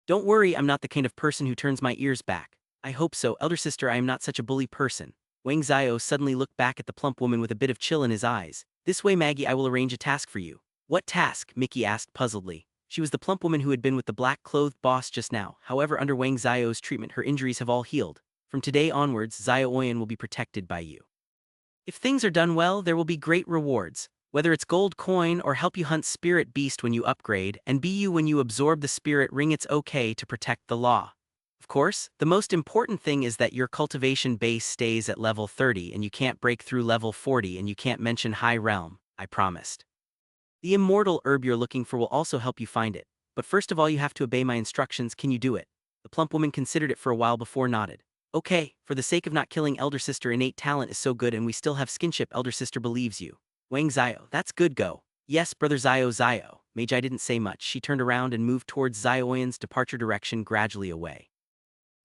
S1: "Don't worry, I'm not the kind of person who turns my ears back." "I hope so, elder sister, I am not such a bully person." Wang Xiao suddenly looked back at the plump woman with a bit of chill in his eyes. "This way, Maggie, I will arrange a task for you." "What task?" Mickey asked puzzledly. She was the plump woman who had been with the black-clothed boss just now. However, under Wang Xiao's treatment, her injuries have all healed. From today onwards, Xiao Oyan will be protected by you. If things are done well, there will be great rewards, whether it's gold coin or help you hunt spirit beast when you upgrade, and BU when you absorb the spirit ring. It's okay to protect the law. Of course, the most important thing is that your cultivation base stays at level 30 and you can't break through level 40 and you can't mention high realm, I promised. The immortal herb you're looking for will also help you find it, but first of all you have to obey my instructions. Can you do it? The plump woman considered it for a while before nodded. Okay, for the sake of not killing elder sister, innate talent is so good and we still have skinship. Elder sister believes you. Wang Xiao, that's good, go. Yes, brother Xiao. Magi didn't say much. She turned around and moved towards Xiaoyan's departure direction, gradually away.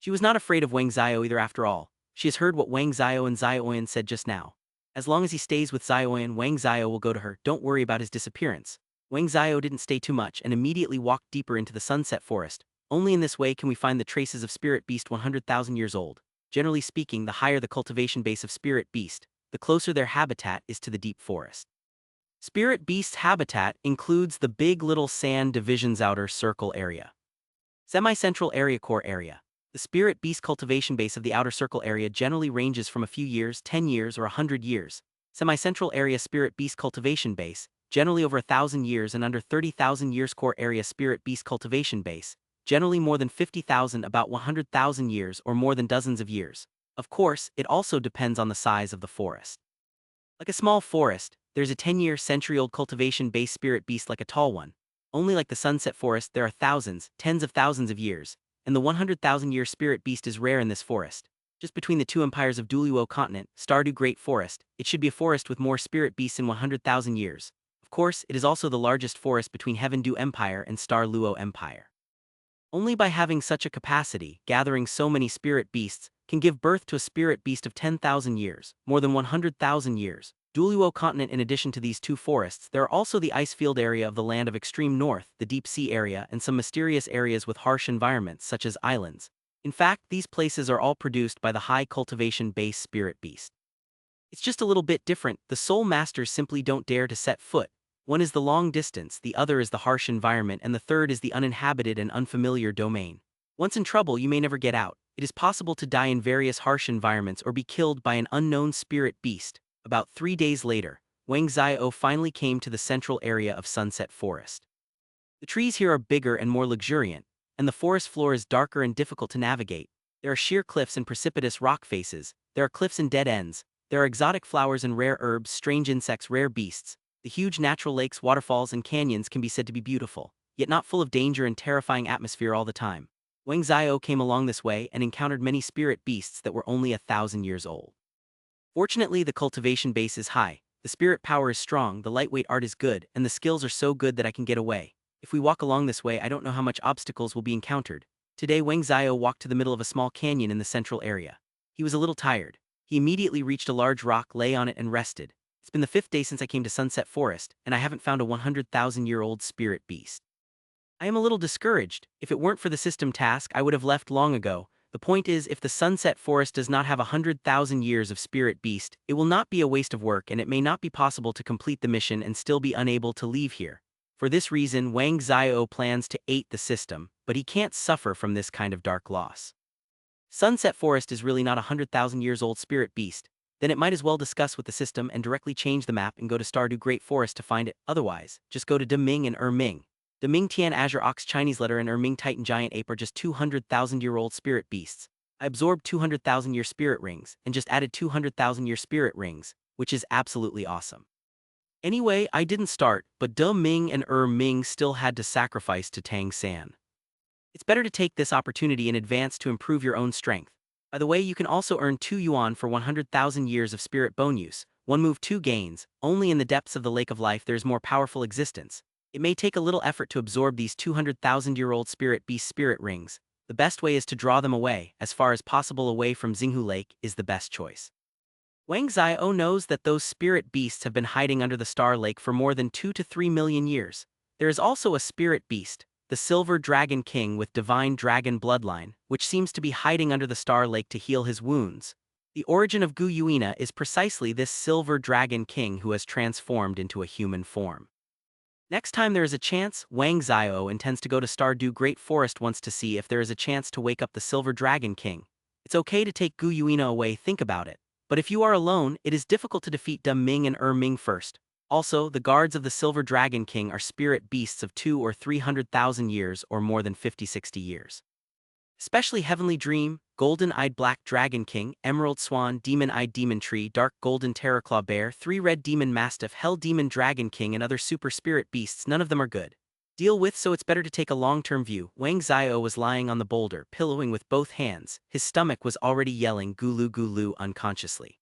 S1: She was not afraid of Wang Xiao either. After all, she has heard what Wang Xiao and Xiaoyan said just now. As long as he stays with Xiaoyan, Wang Xiao will go to her. Don't worry about his disappearance. Wang Xiao didn't stay too much and immediately walked deeper into the sunset forest. Only in this way can we find the traces of spirit beast 100,000 years old. Generally speaking, the higher the cultivation base of spirit beast, the closer their habitat is to the deep forest. Spirit beast's habitat includes the Big Little Sand Division's outer circle area. Semi-central area, core area. The spirit beast cultivation base of the outer circle area generally ranges from a few years, 10 years or 100 years. Semi-central area spirit beast cultivation base, generally over 1,000 years and under 30,000 years. Core area spirit beast cultivation base, generally more than 50,000, about 100,000 years or more than dozens of years. Of course, it also depends on the size of the forest. Like a small forest, there's a 10-year, century-old cultivation base spirit beast. Like a tall one, only like the sunset forest, there are thousands, tens of thousands of years, and the 100,000-year spirit beast is rare in this forest. Just between the two empires of Douluo continent, Stardew Great Forest, it should be a forest with more spirit beasts in 100,000 years. Of course, it is also the largest forest between Heaven Dew Empire and Star Luo Empire. Only by having such a capacity, gathering so many spirit beasts, can give birth to a spirit beast of 10,000 years, more than 100,000 years. Douluo continent. In addition to these two forests, there are also the ice field area of the land of extreme north, the deep sea area, and some mysterious areas with harsh environments such as islands. In fact, these places are all produced by the high cultivation base spirit beast. It's just a little bit different. The soul masters simply don't dare to set foot. One is the long distance, the other is the harsh environment, and the third is the uninhabited and unfamiliar domain. Once in trouble, you may never get out. It is possible to die in various harsh environments or be killed by an unknown spirit beast. About 3 days later, Wang Xiao finally came to the central area of Sunset Forest. The trees here are bigger and more luxuriant, and the forest floor is darker and difficult to navigate. There are sheer cliffs and precipitous rock faces, there are cliffs and dead ends, there are exotic flowers and rare herbs, strange insects, rare beasts. The huge natural lakes, waterfalls, and canyons can be said to be beautiful, yet not full of danger and terrifying atmosphere all the time. Wang Xiao came along this way and encountered many spirit beasts that were only 1,000 years old. Fortunately, the cultivation base is high, the spirit power is strong, the lightweight art is good, and the skills are so good that I can get away. If we walk along this way, I don't know how much obstacles will be encountered. Today, Wang Xiao walked to the middle of a small canyon in the central area. He was a little tired. He immediately reached a large rock, lay on it, and rested. It's been the 5th day since I came to Sunset Forest, and I haven't found a 100,000-year-old spirit beast. I am a little discouraged. If it weren't for the system task, I would have left long ago. The point is, if the Sunset Forest does not have 100,000 years of spirit beast, it will not be a waste of work and it may not be possible to complete the mission and still be unable to leave here. For this reason, Wang Xiao plans to ate the system, but he can't suffer from this kind of dark loss. Sunset Forest is really not a 100,000 years old spirit beast. Then it might as well discuss with the system and directly change the map and go to Stardew Great Forest to find it. Otherwise, just go to De Ming and Ming. De Ming Tian Azure Ox Chinese Letter and Ming Titan Giant Ape are just 200,000-year-old spirit beasts. I absorbed 200,000-year spirit rings and just added 200,000-year spirit rings, which is absolutely awesome. Anyway, I didn't start, but De Ming and Ming still had to sacrifice to Tang San. It's better to take this opportunity in advance to improve your own strength. By the way, you can also earn 2 yuan for 100,000 years of spirit bone use. 1 move 2 gains. Only in the depths of the Lake of Life there is more powerful existence. It may take a little effort to absorb these 200,000-year-old spirit beast spirit rings. The best way is to draw them away, as far as possible away from Xinghu Lake is the best choice. Wang Xiao knows that those spirit beasts have been hiding under the Star Lake for more than 2 to 3 million years. There is also a spirit beast, the Silver Dragon King with Divine Dragon bloodline, which seems to be hiding under the Star Lake to heal his wounds. The origin of Gu Yuina is precisely this Silver Dragon King who has transformed into a human form. Next time there is a chance, Wang Xiao intends to go to Stardew Great Forest once to see if there is a chance to wake up the Silver Dragon King. It's okay to take Gu Yuina away, think about it. But if you are alone, it is difficult to defeat De Ming and Ming first. Also, the guards of the Silver Dragon King are spirit beasts of 2 or 300,000 years or more than 50-60 years. Especially Heavenly Dream, Golden-Eyed Black Dragon King, Emerald Swan, Demon-Eyed Demon Tree, Dark Golden Terraclaw Bear, 3 Red Demon Mastiff, Hell Demon Dragon King and other super spirit beasts, none of them are good. Deal with, so it's better to take a long-term view. Wang Xiao was lying on the boulder, pillowing with both hands. His stomach was already yelling gulu gulu unconsciously.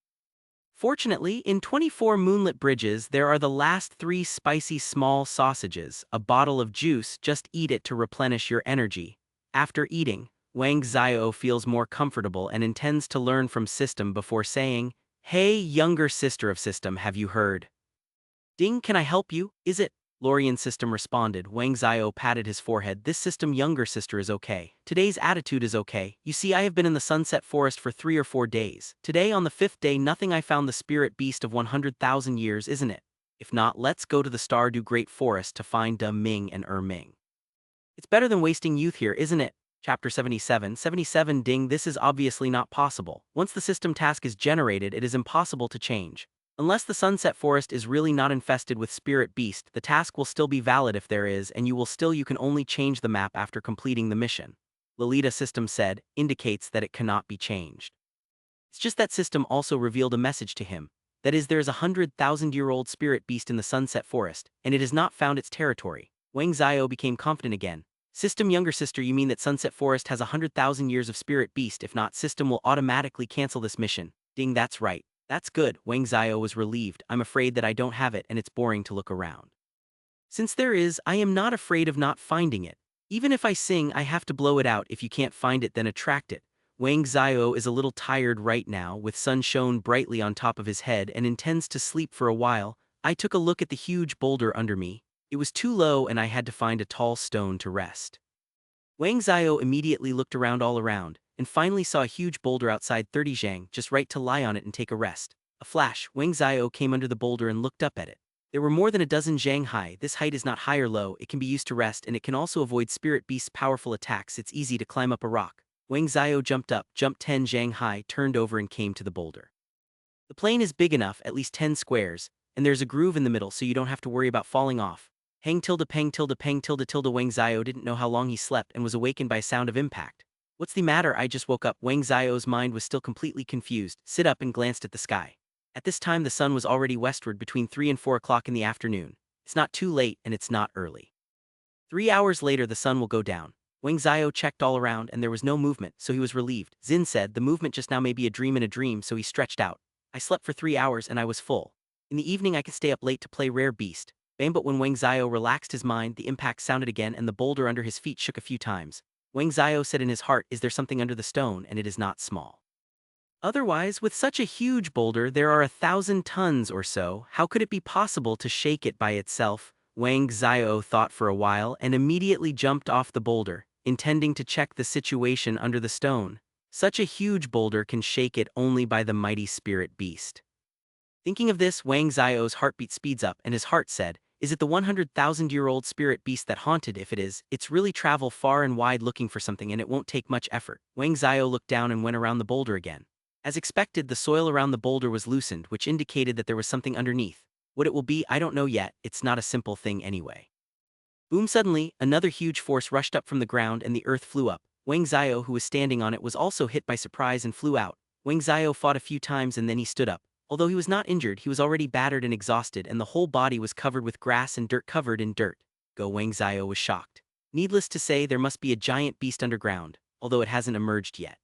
S1: Fortunately, in 24 moonlit bridges there are the last 3 spicy small sausages, a bottle of juice, just eat it to replenish your energy. After eating, Wang Xiao feels more comfortable and intends to learn from System before saying, "Hey, younger sister of System, have you heard?" "Ding, can I help you? Is it?" Lorian System responded. Wang Xiao patted his forehead. "This System younger sister is okay. Today's attitude is okay. You see, I have been in the Sunset Forest for 3 or 4 days. Today, on the 5th day, nothing. I found the spirit beast of 100,000 years, isn't it? If not, let's go to the Stardew Great Forest to find De Ming and Ming. It's better than wasting youth here, isn't it?" Chapter 77. Ding, this is obviously not possible. Once the system task is generated, it is impossible to change. Unless the Sunset Forest is really not infested with spirit beast, the task will still be valid if there is, and you can only change the map after completing the mission. Lolita System said, indicates that it cannot be changed. It's just that System also revealed a message to him. That is, there is 100,000-year-old spirit beast in the Sunset Forest, and it has not found its territory. Wang Xiao became confident again. "System younger sister, you mean that Sunset Forest has 100,000 years of spirit beast? If not, System will automatically cancel this mission." Ding, that's right. That's good. Wang Xiao was relieved. "I'm afraid that I don't have it and it's boring to look around. Since there is, I am not afraid of not finding it. Even if I sing, I have to blow it out. If you can't find it, then attract it." Wang Xiao is a little tired right now, with sun shone brightly on top of his head and intends to sleep for a while. "I took a look at the huge boulder under me. It was too low and I had to find a tall stone to rest." Wang Xiao immediately looked around all around, and finally saw a huge boulder outside 30 zhang, just right to lie on it and take a rest. A flash, Wang Xiao came under the boulder and looked up at it. There were more than a dozen zhang high. This height is not high or low, it can be used to rest and it can also avoid spirit beast's powerful attacks. It's easy to climb up a rock. Wang Xiao jumped up, jumped 10 zhang high, turned over and came to the boulder. The plane is big enough, at least 10 squares, and there's a groove in the middle so you don't have to worry about falling off. Hang tilde peng tilde peng tilde tilde. Wang Xiao didn't know how long he slept and was awakened by a sound of impact. "What's the matter? I just woke up." Wang Xiao's mind was still completely confused. Sit up and glanced at the sky. At this time the sun was already westward between 3 and 4 o'clock in the afternoon. It's not too late and it's not early. 3 hours later the sun will go down. Wang Xiao checked all around and there was no movement, so he was relieved. Xin said, "The movement just now may be a dream in a dream," so he stretched out. "I slept for 3 hours and I was full. In the evening I could stay up late to play Rare Beast." Bang, but when Wang Xiao relaxed his mind, the impact sounded again and the boulder under his feet shook a few times. Wang Xiao said in his heart, "Is there something under the stone?" And it is not small. Otherwise, with such a huge boulder, there are 1,000 tons or so. How could it be possible to shake it by itself? Wang Xiao thought for a while and immediately jumped off the boulder, intending to check the situation under the stone. Such a huge boulder can shake it only by the mighty spirit beast. Thinking of this, Wang Xiao's heartbeat speeds up and his heart said, "Is it the 100,000-year-old spirit beast that haunted? If it is, it's really travel far and wide looking for something and it won't take much effort." Wang Xiao looked down and went around the boulder again. As expected, the soil around the boulder was loosened, which indicated that there was something underneath. What it will be, I don't know yet. It's not a simple thing anyway. Boom! Suddenly, another huge force rushed up from the ground and the earth flew up. Wang Xiao, who was standing on it, was also hit by surprise and flew out. Wang Xiao fought a few times and then he stood up. Although he was not injured, he was already battered and exhausted and the whole body was covered with grass and dirt. Covered in dirt. Go! Wang Xiao was shocked. Needless to say, there must be a giant beast underground, although it hasn't emerged yet.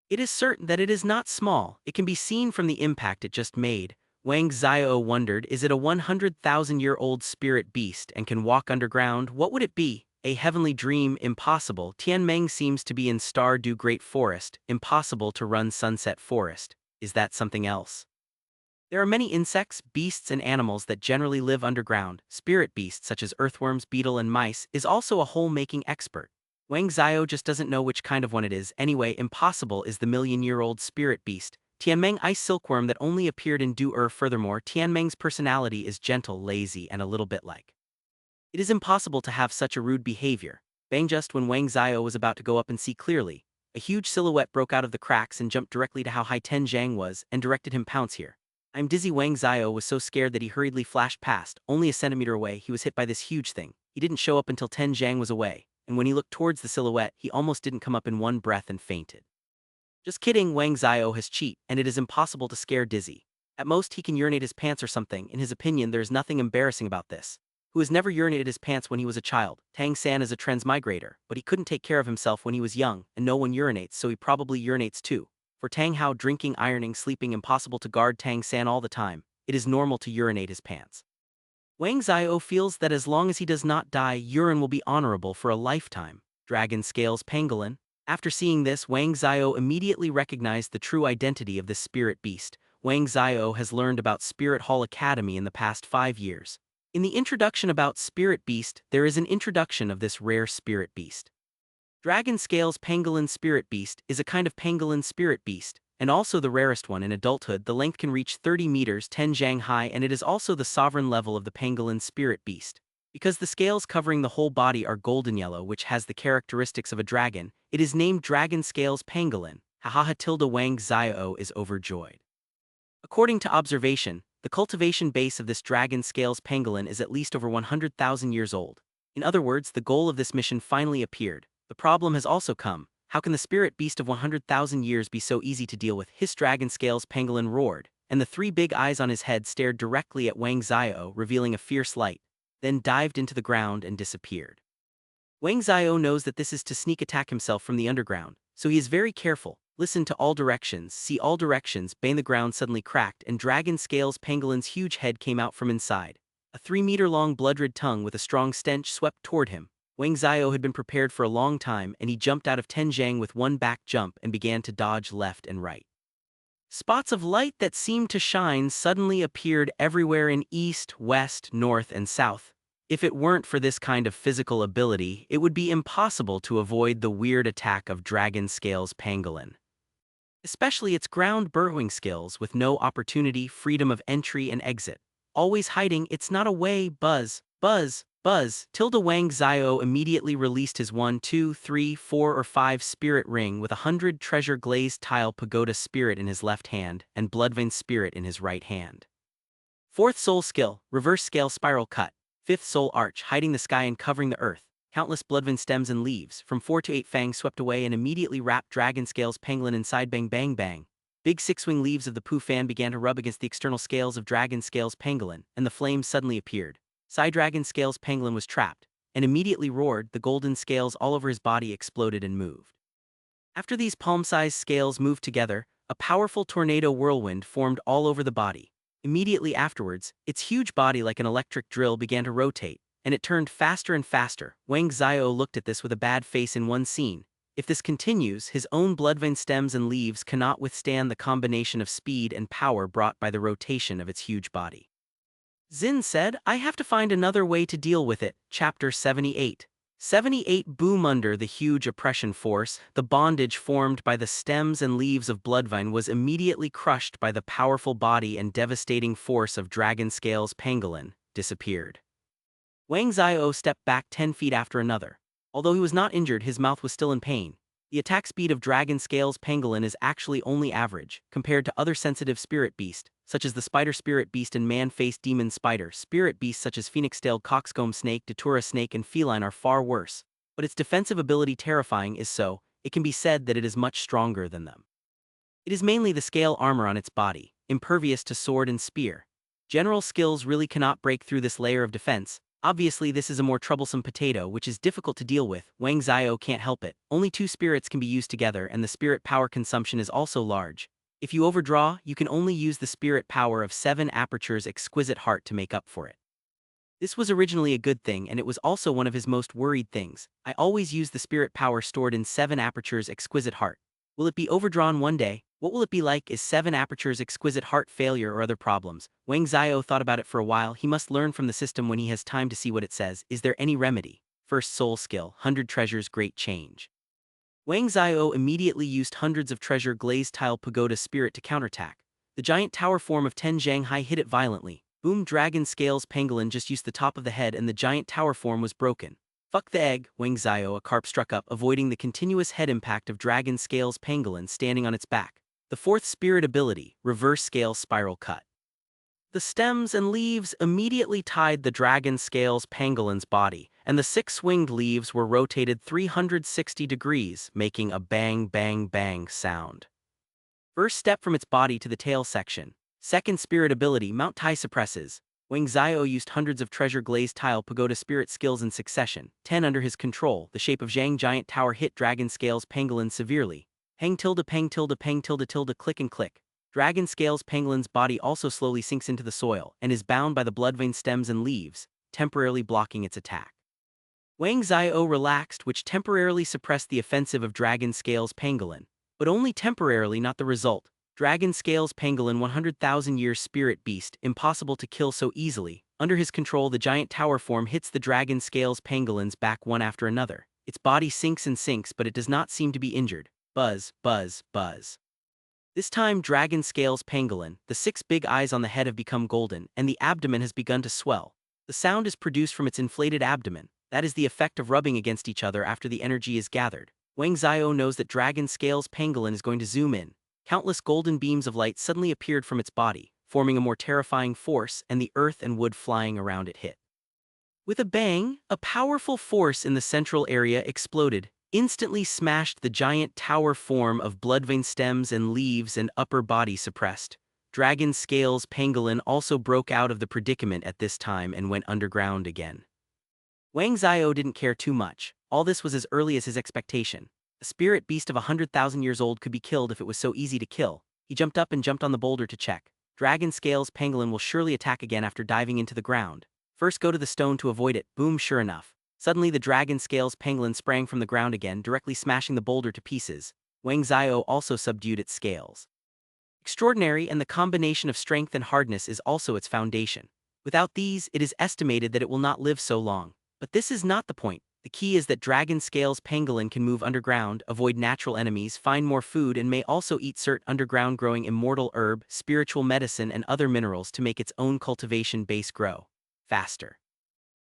S1: It is certain that it is not small. It can be seen from the impact it just made. Wang Xiao wondered, is it a 100,000-year-old spirit beast and can walk underground? What would it be? A heavenly dream? Impossible. Tianmeng seems to be in Stardew Great Forest. Impossible to run Sunset Forest. Is that something else? There are many insects, beasts and animals that generally live underground. Spirit beasts such as earthworms, beetle and mice is also a hole-making expert. Wang Xiao just doesn't know which kind of one it is. Anyway, impossible is the million-year-old spirit beast. Tianmeng ice silkworm that only appeared in Douluo. Furthermore, Tianmeng's personality is gentle, lazy and a little bit like It is impossible to have such a rude behavior. Bang! Just when Wang Zio was about to go up and see clearly, a huge silhouette broke out of the cracks and jumped directly to how high Ten Zhang was and directed him pounce here. I'm dizzy. Wang Zio was so scared that he hurriedly flashed past. Only a centimeter away, he was hit by this huge thing. He didn't show up until Ten Zhang was away, and when he looked towards the silhouette, he almost didn't come up in one breath and fainted. Just kidding, Wang Zio has cheat, and it is impossible to scare Dizzy. At most he can urinate his pants or something. In his opinion, there is nothing embarrassing about this. Who has never urinated his pants when he was a child? Tang San is a transmigrator, but he couldn't take care of himself when he was young, and no one urinates, so he probably urinates too. For Tang Hao, drinking, ironing, sleeping, impossible to guard Tang San all the time, it is normal to urinate his pants. Wang Zio feels that as long as he does not die, urine will be honorable for a lifetime. Dragon Scales Pangolin. After seeing this, Wang Zio immediately recognized the true identity of this spirit beast. Wang Zio has learned about Spirit Hall Academy in the past 5 years. In the introduction about Spirit Beast, there is an introduction of this rare spirit beast. Dragon Scales Pangolin Spirit Beast is a kind of pangolin spirit beast, and also the rarest one in adulthood. The length can reach 30 meters 10 zhang high, and it is also the sovereign level of the pangolin spirit beast. Because the scales covering the whole body are golden yellow, which has the characteristics of a dragon, it is named Dragon Scales Pangolin. Hahaha tilde. Wang Zio is overjoyed. According to observation, the cultivation base of this Dragon Scales Pangolin is at least over 100,000 years old. In other words, the goal of this mission finally appeared. The problem has also come. How can the spirit beast of 100,000 years be so easy to deal with? His Dragon Scales Pangolin roared, and the 3 big eyes on his head stared directly at Wang Zio, revealing a fierce light, then dived into the ground and disappeared. Wang Zio knows that this is to sneak attack himself from the underground, so he is very careful. Listen to all directions, see all directions. Bang! The ground suddenly cracked, and Dragon Scales Pangolin's huge head came out from inside. A 3-meter-long blood-red tongue with a strong stench swept toward him. Wang Zio had been prepared for a long time, and he jumped out of Ten Zhang with one back jump and began to dodge left and right. Spots of light that seemed to shine suddenly appeared everywhere in east, west, north, and south. If it weren't for this kind of physical ability, it would be impossible to avoid the weird attack of Dragon Scales Pangolin. Especially its ground burrowing skills with no opportunity, freedom of entry and exit. Always hiding, it's not a way. Buzz, buzz, buzz. Tilde. Wang Zio immediately released his 1, 2, 3, 4 or 5 spirit ring with 100 treasure glazed tile pagoda spirit in his left hand and bloodvein spirit in his right hand. 4th soul skill, reverse scale spiral cut. 5th soul arch, hiding the sky and covering the earth. Countless bloodvein stems and leaves, from 4 to 8 fangs swept away and immediately wrapped Dragon Scales Pangolin inside. Bang bang bang. Big 6-wing leaves of the Pooh fan began to rub against the external scales of Dragon Scales Pangolin, and the flames suddenly appeared. Dragon Scales Pangolin was trapped, and immediately roared. The golden scales all over his body exploded and moved. After these palm-sized scales moved together, a powerful tornado whirlwind formed all over the body. Immediately afterwards, its huge body like an electric drill began to rotate, and it turned faster and faster. Wang Zio looked at this with a bad face in one scene. If this continues, his own bloodvein stems and leaves cannot withstand the combination of speed and power brought by the rotation of its huge body. Xin said, I have to find another way to deal with it. Chapter 78. 78 Boom. Under the huge oppression force, the bondage formed by the stems and leaves of bloodvein was immediately crushed by the powerful body and devastating force of Dragon Scales Pangolin, disappeared. Wang Zio stepped back 10 feet after another. Although he was not injured, his mouth was still in pain. The attack speed of Dragon Scales Pangolin is actually only average, compared to other sensitive spirit beasts, such as the spider spirit beast and man-faced demon spider. Spirit beasts such as phoenix-tailed coxcomb snake, datura snake and feline are far worse, but its defensive ability terrifying is so, it can be said that it is much stronger than them. It is mainly the scale armor on its body, impervious to sword and spear. General skills really cannot break through this layer of defense. Obviously this is a more troublesome potato which is difficult to deal with. Wang Zio can't help it. Only 2 spirits can be used together and the spirit power consumption is also large. If you overdraw, you can only use the spirit power of 7 apertures Exquisite Heart to make up for it. This was originally a good thing and it was also one of his most worried things. I always use the spirit power stored in 7 apertures Exquisite Heart. Will it be overdrawn one day? What will it be like? Is 7 apertures Exquisite Heart failure or other problems? Wang Zio thought about it for a while. He must learn from the system when he has time to see what it says. Is there any remedy? 1st soul skill, 100 treasures great change. Wang Zio immediately used hundreds of treasure glazed tile pagoda spirit to counterattack. The giant tower form of Ten Zhang Hai hit it violently, Boom! Dragon Scales Pangolin just used the top of the head and the giant tower form was broken. Fuck the egg, Wang Zio, a carp struck up, avoiding the continuous head impact of Dragon Scales Pangolin standing on its back. The fourth spirit ability, Reverse Scale Spiral Cut. The stems and leaves immediately tied the Dragon Scales Pangolin's body, and the 6 winged leaves were rotated 360 degrees, making a bang bang bang sound. First step from its body to the tail section. Second spirit ability, Mount Tai suppresses. Wang Zio used hundreds of treasure glazed tile pagoda spirit skills in succession, 10 under his control. The shape of Zhang giant tower hit Dragon Scales Pangolin severely. Hang tilde pang tilde pang tilde tilde click and click. Dragon Scales Pangolin's body also slowly sinks into the soil and is bound by the bloodvein stems and leaves, temporarily blocking its attack. Wang Zio relaxed, which temporarily suppressed the offensive of Dragon Scales Pangolin, but only temporarily, not the result. Dragon Scales Pangolin, 100,000 years spirit beast, impossible to kill so easily. Under his control, the giant tower form hits the Dragon Scales Pangolin's back one after another. Its body sinks and sinks, but it does not seem to be injured. Buzz, buzz, buzz. This time, Dragon Scales Pangolin, the 6 big eyes on the head have become golden, and the abdomen has begun to swell. The sound is produced from its inflated abdomen. That is the effect of rubbing against each other after the energy is gathered. Wang Zio knows that Dragon Scales Pangolin is going to zoom in. Countless golden beams of light suddenly appeared from its body, forming a more terrifying force, and the earth and wood flying around it hit. With a bang, a powerful force in the central area exploded, instantly smashed the giant tower form of bloodvein stems and leaves and upper body suppressed. Dragon Scales Pangolin also broke out of the predicament at this time and went underground again. Wang Zio didn't care too much. All this was as early as his expectation. A spirit beast of 100,000 years old could be killed if it was so easy to kill. He jumped up and jumped on the boulder to check. Dragon Scales Pangolin will surely attack again after diving into the ground. First go to the stone to avoid it. Boom, sure enough. Suddenly the Dragon Scales Pangolin sprang from the ground again, directly smashing the boulder to pieces. Wang Zio also subdued its scales. Extraordinary, and the combination of strength and hardness is also its foundation. Without these, it is estimated that it will not live so long. But this is not the point. The key is that Dragon Scales Pangolin can move underground, avoid natural enemies, find more food, and may also eat certain underground growing immortal herb, spiritual medicine, and other minerals to make its own cultivation base grow faster.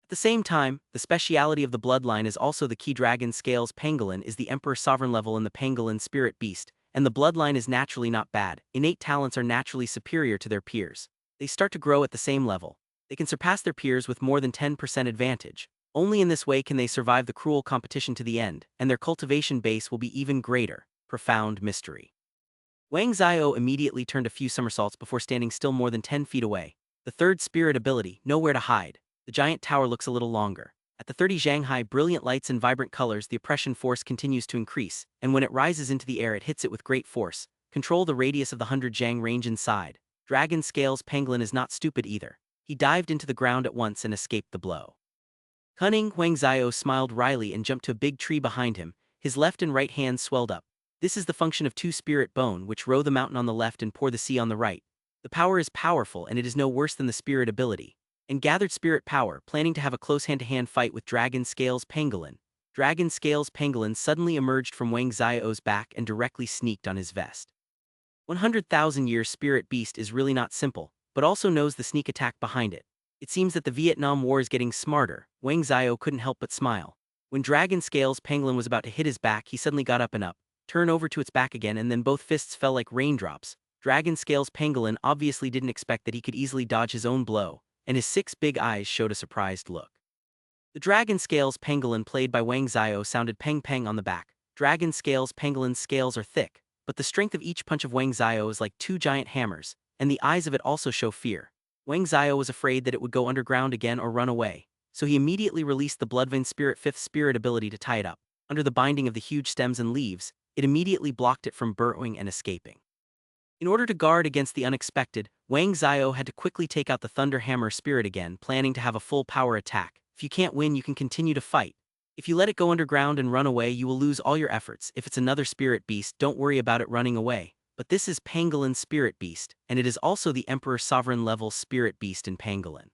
S1: At the same time, the speciality of the bloodline is also the key. Dragon Scales Pangolin is the Emperor Sovereign level in the Pangolin spirit beast, and the bloodline is naturally not bad. Innate talents are naturally superior to their peers. They start to grow at the same level. They can surpass their peers with more than 10% advantage. Only in this way can they survive the cruel competition to the end, and their cultivation base will be even greater. Profound mystery. Wang Zio immediately turned a few somersaults before standing still more than 10 feet away. The third spirit ability, Nowhere to Hide. The giant tower looks a little longer. At the 30 Shanghai brilliant lights and vibrant colors, the oppression force continues to increase, and when it rises into the air it hits it with great force. Control the radius of the 100 Zhang range inside. Dragon Scales Pangolin is not stupid either. He dived into the ground at once and escaped the blow. Cunning, Wang Zio smiled wryly and jumped to a big tree behind him. His left and right hands swelled up. This is the function of 2 spirit bone, which row the mountain on the left and pour the sea on the right. The power is powerful, and it is no worse than the spirit ability. And gathered spirit power, planning to have a close hand-to-hand fight with Dragon Scales Pangolin. Dragon Scales Pangolin suddenly emerged from Wang Zio's back and directly sneaked on his vest. 100,000 year spirit beast is really not simple, but also knows the sneak attack behind it. It seems that the Vietnam War is getting smarter. Wang Zio couldn't help but smile. When Dragon Scales Pangolin was about to hit his back, he suddenly got up and up, turned over to its back again, and then both fists fell like raindrops. Dragon Scales Pangolin obviously didn't expect that he could easily dodge his own blow, and his 6 big eyes showed a surprised look. The Dragon Scales Pangolin played by Wang Zio sounded peng-peng on the back. Dragon Scales Pangolin's scales are thick, but the strength of each punch of Wang Zio is like 2 giant hammers, and the eyes of it also show fear. Wang Zio was afraid that it would go underground again or run away, so he immediately released the Bloodvein Spirit 5th spirit ability to tie it up. Under the binding of the huge stems and leaves, it immediately blocked it from burrowing and escaping. In order to guard against the unexpected, Wang Zio had to quickly take out the Thunder Hammer spirit again, planning to have a full power attack. If you can't win, you can continue to fight. If you let it go underground and run away, you will lose all your efforts. If it's another spirit beast, don't worry about it running away. But this is Pangolin Spirit Beast, and it is also the Emperor Sovereign level Spirit Beast in Pangolin.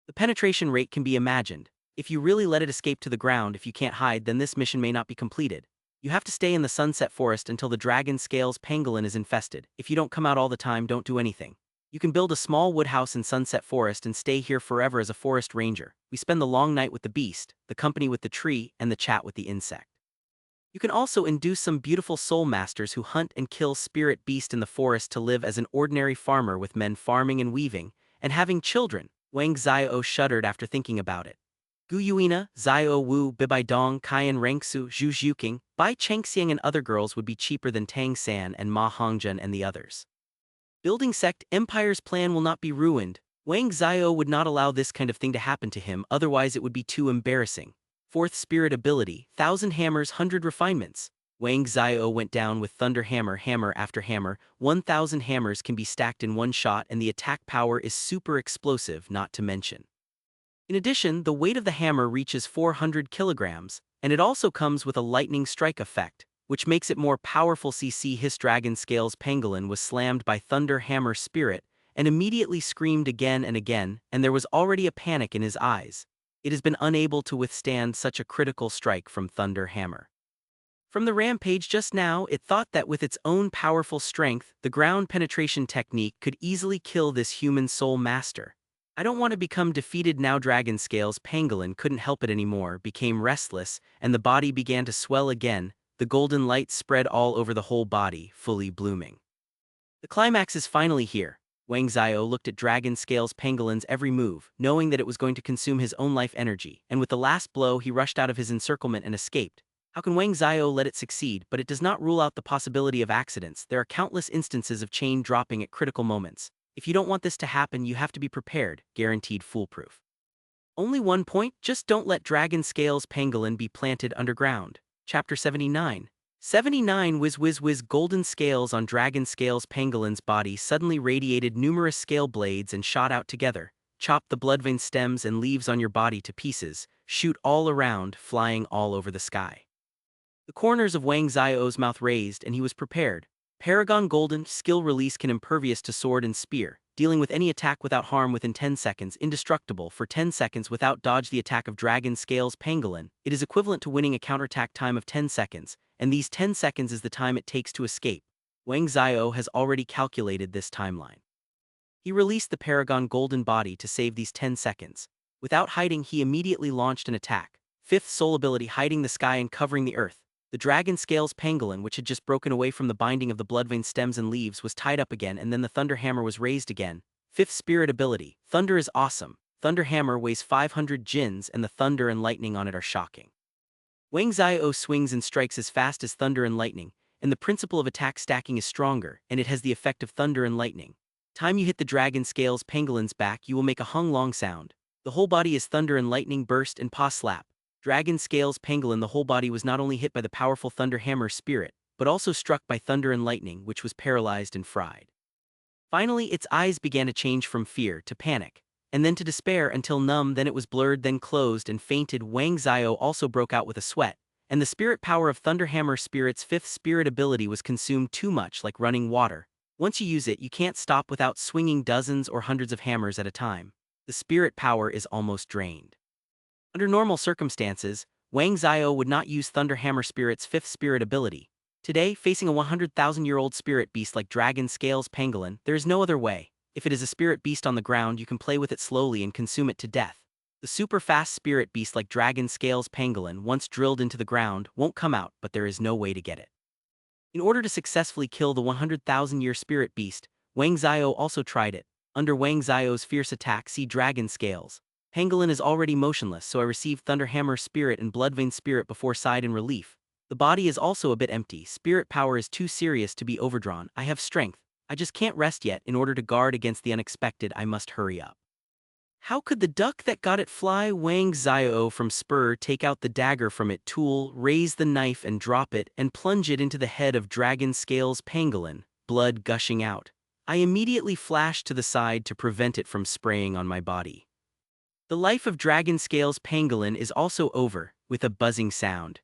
S1: The penetration rate can be imagined. If you really let it escape to the ground, if you can't hide, then this mission may not be completed. You have to stay in the Sunset Forest until the Dragon Scales Pangolin is infested. If you don't come out all the time, don't do anything. You can build a small wood house in Sunset Forest and stay here forever as a forest ranger. We spend the long night with the beast, the company with the tree, and the chat with the insect. You can also induce some beautiful soul masters who hunt and kill spirit beast in the forest to live as an ordinary farmer with men farming and weaving, and having children. Wang Xiao shuddered after thinking about it. Gu Yuina, Xiao Wu, Bibai Dong, Kaiyan Rengsu, Zhu Zhuqing, Bai Chengxiang and other girls would be cheaper than Tang San and Ma Hongzhen and the others. Building sect Empire's plan will not be ruined. Wang Xiao would not allow this kind of thing to happen to him, otherwise it would be too embarrassing. Fourth spirit ability, 1000 hammers 100 refinements. Wang Xiao went down with thunder hammer after hammer, 1000 hammers can be stacked in one shot and the attack power is super explosive, not to mention. In addition, the weight of the hammer reaches 400 kilograms, and it also comes with a lightning strike effect, which makes it more powerful. His dragon scales pangolin was slammed by thunder hammer spirit, and immediately screamed again and again, and there was already a panic in his eyes. It has been unable to withstand such a critical strike from thunder hammer. From the rampage just now, it thought that with its own powerful strength, the ground penetration technique could easily kill this human soul master. I don't want to become defeated now. Dragon scales pangolin couldn't help it anymore, became restless, and the body began to swell again. The golden light spread all over the whole body, fully blooming. The climax is finally here. Wang Xiao looked at Dragon Scales Pangolin's every move, knowing that it was going to consume his own life energy, and with the last blow he rushed out of his encirclement and escaped. How can Wang Xiao let it succeed? But it does not rule out the possibility of accidents. There are countless instances of chain dropping at critical moments. If you don't want this to happen, you have to be prepared, guaranteed foolproof. Only one point, just don't let Dragon Scales Pangolin be planted underground. Chapter 79. 79 Whiz golden scales on Dragon Scales Pangolin's body suddenly radiated numerous scale blades and shot out together. Chop the bloodvein stems and leaves on your body to pieces, shoot all around, flying all over the sky. The corners of Wang Xiao's mouth raised and he was prepared. Paragon Golden skill release can impervious to sword and spear, dealing with any attack without harm within 10 seconds, indestructible for 10 seconds without dodge. The attack of Dragon Scales Pangolin, it is equivalent to winning a counterattack time of 10 seconds, and these 10 seconds is the time it takes to escape. Wang Xiao has already calculated this timeline. He released the Paragon Golden body to save these 10 seconds. Without hiding, he immediately launched an attack. Fifth soul ability, hiding the sky and covering the earth. The Dragon Scales Pangolin, which had just broken away from the binding of the bloodvein stems and leaves, was tied up again, and then the Thunder Hammer was raised again. Fifth spirit ability, Thunder is awesome. Thunder Hammer weighs 500 jins and the thunder and lightning on it are shocking. Wang Xiao swings and strikes as fast as thunder and lightning, and the principle of attack stacking is stronger, and it has the effect of thunder and lightning. Time you hit the Dragon Scales Pangolin's back, you will make a hung long sound. The whole body is thunder and lightning burst and paw slap. Dragon Scales Pangolin, the whole body was not only hit by the powerful Thunder Hammer spirit, but also struck by thunder and lightning, which was paralyzed and fried. Finally, its eyes began to change from fear to panic, and then to despair until numb, then it was blurred, then closed and fainted. Wang Xiao also broke out with a sweat, and the spirit power of Thunder Hammer Spirit's fifth spirit ability was consumed too much, like running water. Once you use it, you can't stop without swinging dozens or hundreds of hammers at a time. The spirit power is almost drained. Under normal circumstances, Wang Xiao would not use Thunder Hammer Spirit's fifth spirit ability. Today, facing a 100,000-year-old spirit beast like Dragon Scales Pangolin, there is no other way. If it is a spirit beast on the ground, you can play with it slowly and consume it to death. The super fast spirit beast like Dragon Scales Pangolin, once drilled into the ground, won't come out, but there is no way to get it. In order to successfully kill the 100,000-year spirit beast, Wang Xiao also tried it. Under Wang Xiao's fierce attack, see Dragon Scales Pangolin is already motionless, so I received Thunder Hammer Spirit and Bloodvein Spirit before side in relief. The body is also a bit empty. Spirit power is too serious to be overdrawn. I have strength. I just can't rest yet. In order to guard against the unexpected, I must hurry up. How could the duck that got it fly? Wang Xiao from Spur take out the dagger from it tool, raise the knife and drop it, and plunge it into the head of Dragon Scales Pangolin, blood gushing out. I immediately flashed to the side to prevent it from spraying on my body. The life of Dragon Scales Pangolin is also over, with a buzzing sound.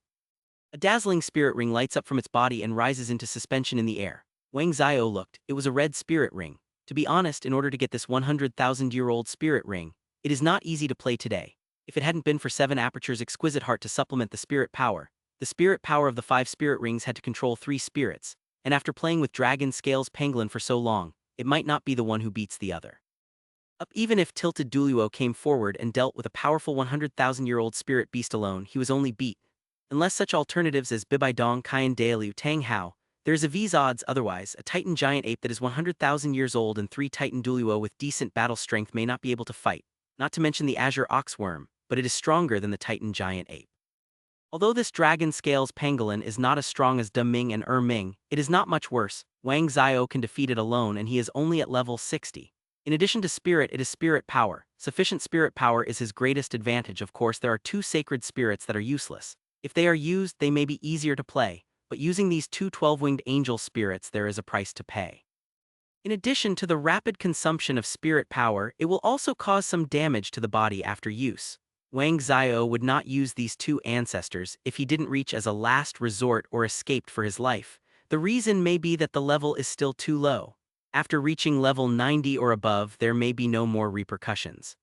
S1: A dazzling spirit ring lights up from its body and rises into suspension in the air. Wang Xiao looked. It was a red spirit ring. To be honest, in order to get this 100,000-year-old spirit ring, it is not easy to play today. If it hadn't been for 7 Aperture's Exquisite Heart to supplement the spirit power of the 5 spirit rings had to control 3 spirits, and after playing with Dragon Scales Pangolin for so long, it might not be the one who beats the other. Even if tilted Douluo came forward and dealt with a powerful 100,000-year-old spirit beast alone, he was only beat. Unless such alternatives as Bibaidong Kaian Dailiu Tang Hao, there is a V's odds otherwise. A Titan giant ape that is 100,000 years old and 3 Titan Douluo with decent battle strength may not be able to fight, not to mention the Azure Oxworm, but it is stronger than the Titan giant ape. Although this dragon scales pangolin is not as strong as De Ming and Ming, it is not much worse. Wang Xiao can defeat it alone and he is only at level 60. In addition to spirit, it is spirit power. Sufficient spirit power is his greatest advantage. Of course, there are 2 sacred spirits that are useless. If they are used, they may be easier to play, but using these 2 12-winged angel spirits there is a price to pay. In addition to the rapid consumption of spirit power, it will also cause some damage to the body after use. Wang Xiao would not use these 2 ancestors if he didn't reach as a last resort or escaped for his life. The reason may be that the level is still too low. After reaching level 90 or above, there may be no more repercussions.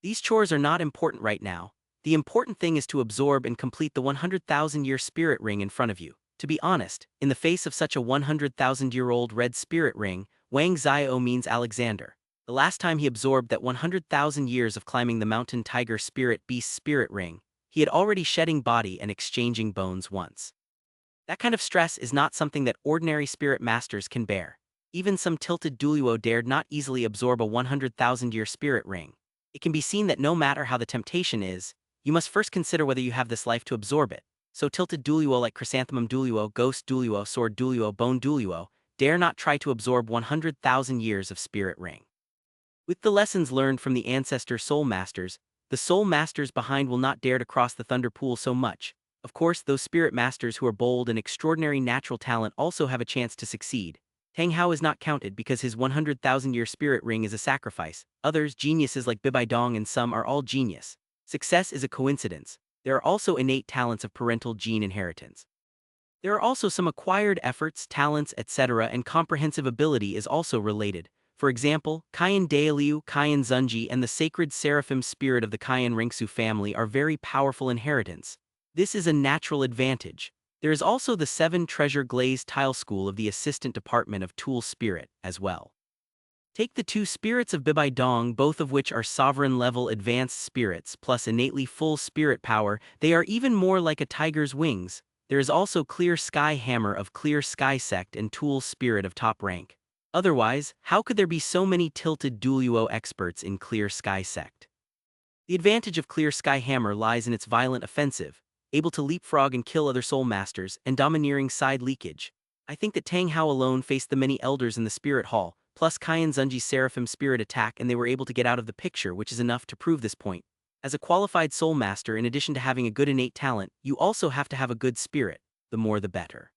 S1: These chores are not important right now. The important thing is to absorb and complete the 100,000-year spirit ring in front of you. To be honest, in the face of such a 100,000-year-old red spirit ring, Wang Xiao means Alexander. The last time he absorbed that 100,000 years of climbing the mountain tiger spirit beast spirit ring, he had already shedding body and exchanging bones once. That kind of stress is not something that ordinary spirit masters can bear. Even some tilted Douluo dared not easily absorb a 100,000-year spirit ring. It can be seen that no matter how the temptation is, you must first consider whether you have this life to absorb it. So tilted Douluo like Chrysanthemum Douluo, Ghost Douluo, Sword Douluo, Bone Douluo, dare not try to absorb 100,000 years of spirit ring. With the lessons learned from the ancestor soul masters, the soul masters behind will not dare to cross the thunder pool so much. Of course, those spirit masters who are bold and extraordinary natural talent also have a chance to succeed. Tang Hao is not counted because his 100,000-year spirit ring is a sacrifice. Others, geniuses like Bibaidong and some, are all genius. Success is a coincidence. There are also innate talents of parental gene inheritance. There are also some acquired efforts, talents, etc., and comprehensive ability is also related. For example, Kaian Dailiu, Kaian Zunji, and the sacred seraphim spirit of the Kaian Ringsu family are very powerful inheritance. This is a natural advantage. There is also the 7 treasure glazed tile school of the assistant department of Tool Spirit as well. Take the 2 spirits of Bibaidong, both of which are sovereign-level advanced spirits plus innately full spirit power. They are even more like a tiger's wings. There is also Clear Sky Hammer of Clear Sky Sect and Tool Spirit of top rank. Otherwise, how could there be so many tilted Douluo experts in Clear Sky Sect? The advantage of Clear Sky Hammer lies in its violent offensive, able to leapfrog and kill other soul masters, and domineering side leakage. I think that Tang Hao alone faced the many elders in the Spirit Hall, plus Kaian Zunji's Seraphim spirit attack, and they were able to get out of the picture, which is enough to prove this point. As a qualified soul master, in addition to having a good innate talent, you also have to have a good spirit, the more the better.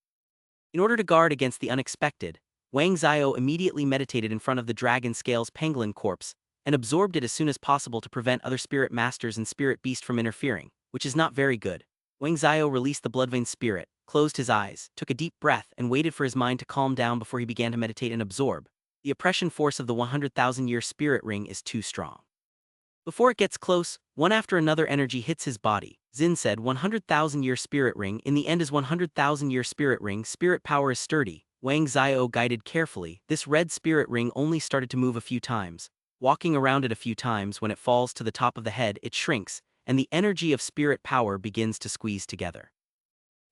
S1: In order to guard against the unexpected, Wang Xiao immediately meditated in front of the dragon scales pangolin corpse, and absorbed it as soon as possible to prevent other spirit masters and spirit beast from interfering, which is not very good. Wang Xiao released the bloodvein spirit, closed his eyes, took a deep breath, and waited for his mind to calm down before he began to meditate and absorb. The oppression force of the 100,000-year spirit ring is too strong. Before it gets close, one after another energy hits his body. Xin said 100,000-year spirit ring in the end is 100,000-year spirit ring. Spirit power is sturdy. Wang Xiao guided carefully. This red spirit ring only started to move a few times. Walking around it a few times, when it falls to the top of the head, it shrinks, and the energy of spirit power begins to squeeze together.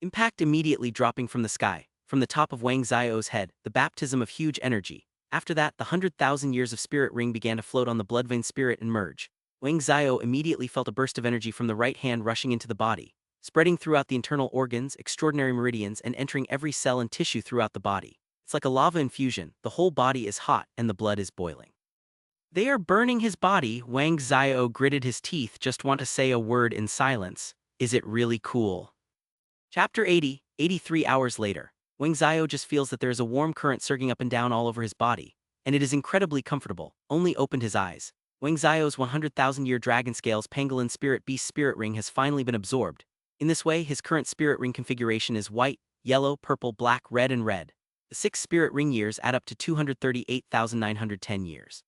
S1: Impact immediately dropping from the sky, from the top of Wang Xiao's head, the baptism of huge energy. After that, the 100,000 years of spirit ring began to float on the bloodvein spirit and merge. Wang Xiao immediately felt a burst of energy from the right hand rushing into the body, spreading throughout the internal organs, extraordinary meridians, and entering every cell and tissue throughout the body. It's like a lava infusion. The whole body is hot and the blood is boiling. They are burning his body. Wang Xiao gritted his teeth, just want to say a word in silence. Is it really cool? Chapter 80, 83 hours later. Wang Xiao just feels that there is a warm current surging up and down all over his body, and it is incredibly comfortable. Only opened his eyes. Wang Xiao's 100,000-year dragon scales pangolin spirit beast spirit ring has finally been absorbed. In this way, his current spirit ring configuration is white, yellow, purple, black, red, and red. The 6 spirit ring years add up to 238,910 years.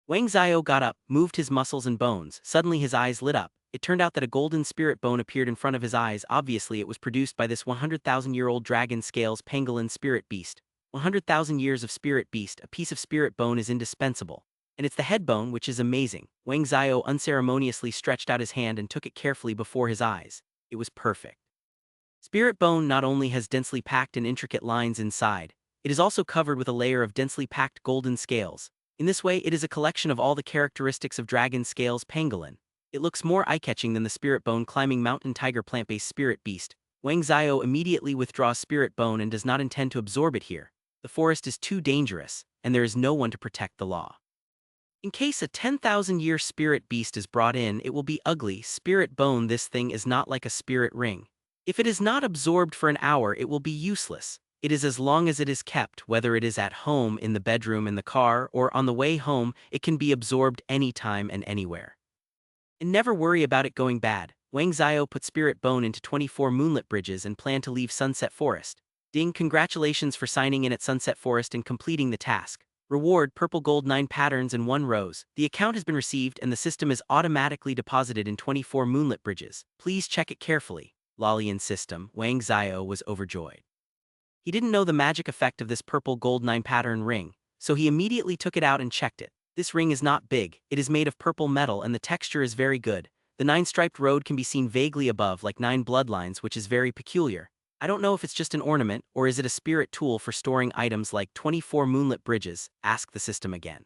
S1: Wang Xiao got up, moved his muscles and bones. Suddenly his eyes lit up. It turned out that a golden spirit bone appeared in front of his eyes. Obviously it was produced by this 100,000-year-old dragon scales pangolin spirit beast. 100,000 years of spirit beast, a piece of spirit bone is indispensable. And it's the head bone which is amazing. Wang Zio unceremoniously stretched out his hand and took it carefully before his eyes. It was perfect. Spirit bone not only has densely packed and intricate lines inside, it is also covered with a layer of densely packed golden scales. In this way, it is a collection of all the characteristics of dragon scales pangolin. It looks more eye-catching than the spirit bone climbing mountain tiger plant-based spirit beast. Wang Zio immediately withdraws spirit bone and does not intend to absorb it here. The forest is too dangerous, and there is no one to protect the law. In case a 10,000-year spirit beast is brought in, it will be ugly. Spirit bone, this thing is not like a spirit ring. If it is not absorbed for an hour, it will be useless. It is as long as it is kept, whether it is at home, in the bedroom, in the car, or on the way home, it can be absorbed anytime and anywhere. And never worry about it going bad. Wang Zio put spirit bone into 24 moonlit bridges and planned to leave Sunset Forest. Ding, congratulations for signing in at Sunset Forest and completing the task. Reward, purple gold 9 patterns and 1 rose. The account has been received and the system is automatically deposited in 24 moonlit bridges. Please check it carefully. Lalian system. Wang Zio was overjoyed. He didn't know the magic effect of this purple gold 9 pattern ring, so he immediately took it out and checked it. This ring is not big, it is made of purple metal and the texture is very good. The 9-striped road can be seen vaguely above like 9 bloodlines, which is very peculiar. I don't know if it's just an ornament, or is it a spirit tool for storing items like 24 moonlit bridges. Ask the system again.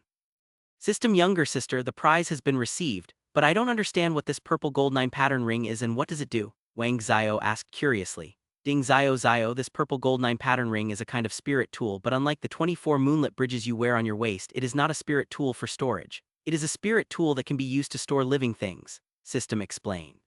S1: System, younger sister, the prize has been received, but I don't understand what this purple gold 9 pattern ring is and what does it do? Wang Zio asked curiously. Ding, Zio, this purple gold 9 pattern ring is a kind of spirit tool, but unlike the 24 moonlit bridges you wear on your waist, it is not a spirit tool for storage. It is a spirit tool that can be used to store living things, system explained.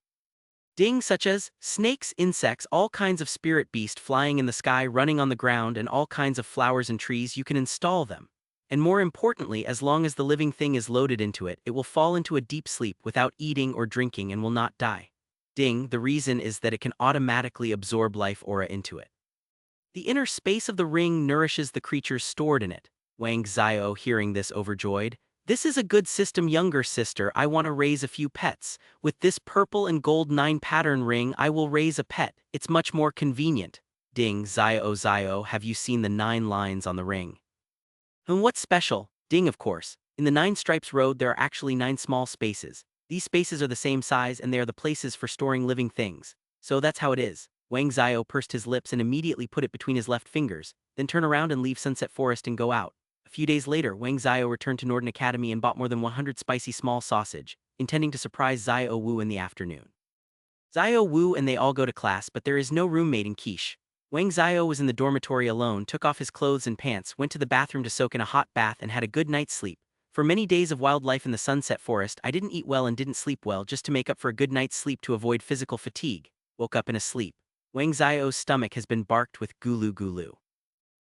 S1: Ding, such as snakes, insects, all kinds of spirit beast flying in the sky, running on the ground, and all kinds of flowers and trees, you can install them. And more importantly, as long as the living thing is loaded into it, it will fall into a deep sleep without eating or drinking and will not die. Ding, the reason is that it can automatically absorb life aura into it. The inner space of the ring nourishes the creatures stored in it. Wang Zio, hearing this, overjoyed. This is a good system, younger sister. I want to raise a few pets. With this purple and gold 9 pattern ring, I will raise a pet. It's much more convenient. Ding, Zio, have you seen the 9 lines on the ring? And what's special? Ding, of course. In the 9 stripes road, there are actually 9 small spaces. These spaces are the same size and they are the places for storing living things. So that's how it is. Wang Zio pursed his lips and immediately put it between his left fingers, then turn around and leave Sunset Forest and go out. A few days later, Wang Zio returned to Norden Academy and bought more than 100 spicy small sausage, intending to surprise Zio Wu in the afternoon. Zio Wu and they all go to class, but there is no roommate in Quiche. Wang Zio was in the dormitory alone, took off his clothes and pants, went to the bathroom to soak in a hot bath and had a good night's sleep. For many days of wildlife in the Sunset Forest, I didn't eat well and didn't sleep well just to make up for a good night's sleep to avoid physical fatigue. Woke up in a sleep. Wang Zio's stomach has been barked with gulu gulu.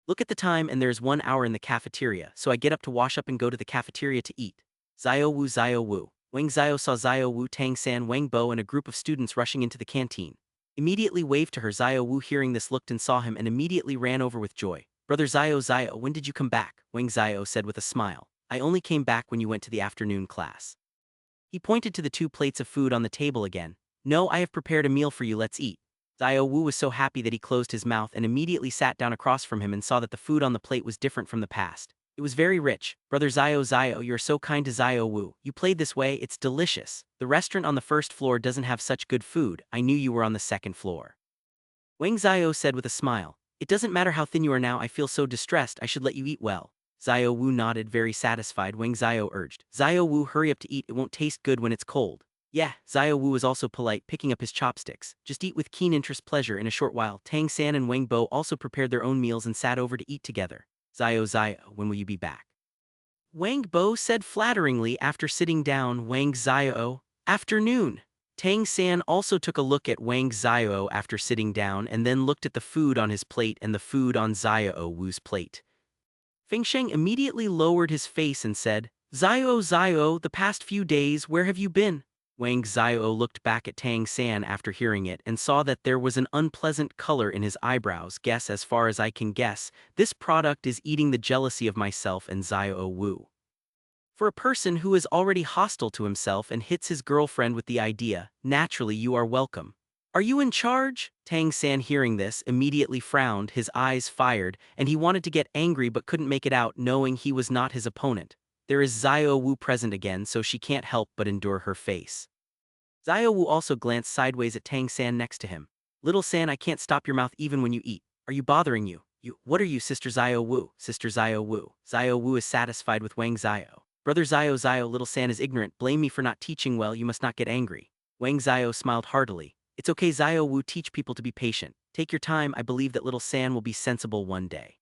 S1: Look at the time and there's 1 hour in the cafeteria, so I get up to wash up and go to the cafeteria to eat. Zio Wu. Wang Zio saw Zio Wu, Tang San, Wang Bo and a group of students rushing into the canteen. Immediately waved to her. Zio Wu, hearing this, looked and saw him and immediately ran over with joy. Brother Zio, when did you come back? Wang Zio said with a smile. I only came back when you went to the afternoon class. He pointed to the 2 plates of food on the table again. No, I have prepared a meal for you, let's eat. Zio Wu was so happy that he closed his mouth and immediately sat down across from him and saw that the food on the plate was different from the past. It was very rich. Brother Zio, you're so kind to Zio Wu. You played this way, it's delicious. The restaurant on the 1st floor doesn't have such good food. I knew you were on the 2nd floor. Wang Zio said with a smile. It doesn't matter how thin you are now, I feel so distressed, I should let you eat well. Zio Wu nodded, very satisfied. Wang Zio urged. Zio Wu, hurry up to eat, it won't taste good when it's cold. Yeah, Zio Wu was also polite, picking up his chopsticks. Just eat with keen interest, pleasure. In a short while, Tang San and Wang Bo also prepared their own meals and sat over to eat together. Zio, when will you be back? Wang Bo said flatteringly after sitting down. Wang Zio, afternoon. Tang San also took a look at Wang Zio after sitting down and then looked at the food on his plate and the food on Zio Wu's plate. Feng Sheng immediately lowered his face and said, Zio, the past few days, where have you been? Wang Zio looked back at Tang San after hearing it and saw that there was an unpleasant color in his eyebrows. Guess, as far as I can guess, this product is eating the jealousy of myself and Zio Wu. For a person who is already hostile to himself and hits his girlfriend with the idea, naturally you are welcome. Are you in charge? Tang San, hearing this, immediately frowned, his eyes fired, and he wanted to get angry but couldn't make it out, knowing he was not his opponent. There is Xiao Wu present again, so she can't help but endure her face. Xiao Wu also glanced sideways at Tang San next to him. Little San, I can't stop your mouth even when you eat. Are you bothering you? What are you, Sister Xiao Wu? Sister Xiao Wu. Xiao Wu is satisfied with Wang Xiao. Brother Xiao, little San is ignorant, blame me for not teaching well, you must not get angry. Wang Xiao smiled heartily. It's okay, Xiao Wu, teach people to be patient. Take your time, I believe that little San will be sensible one day.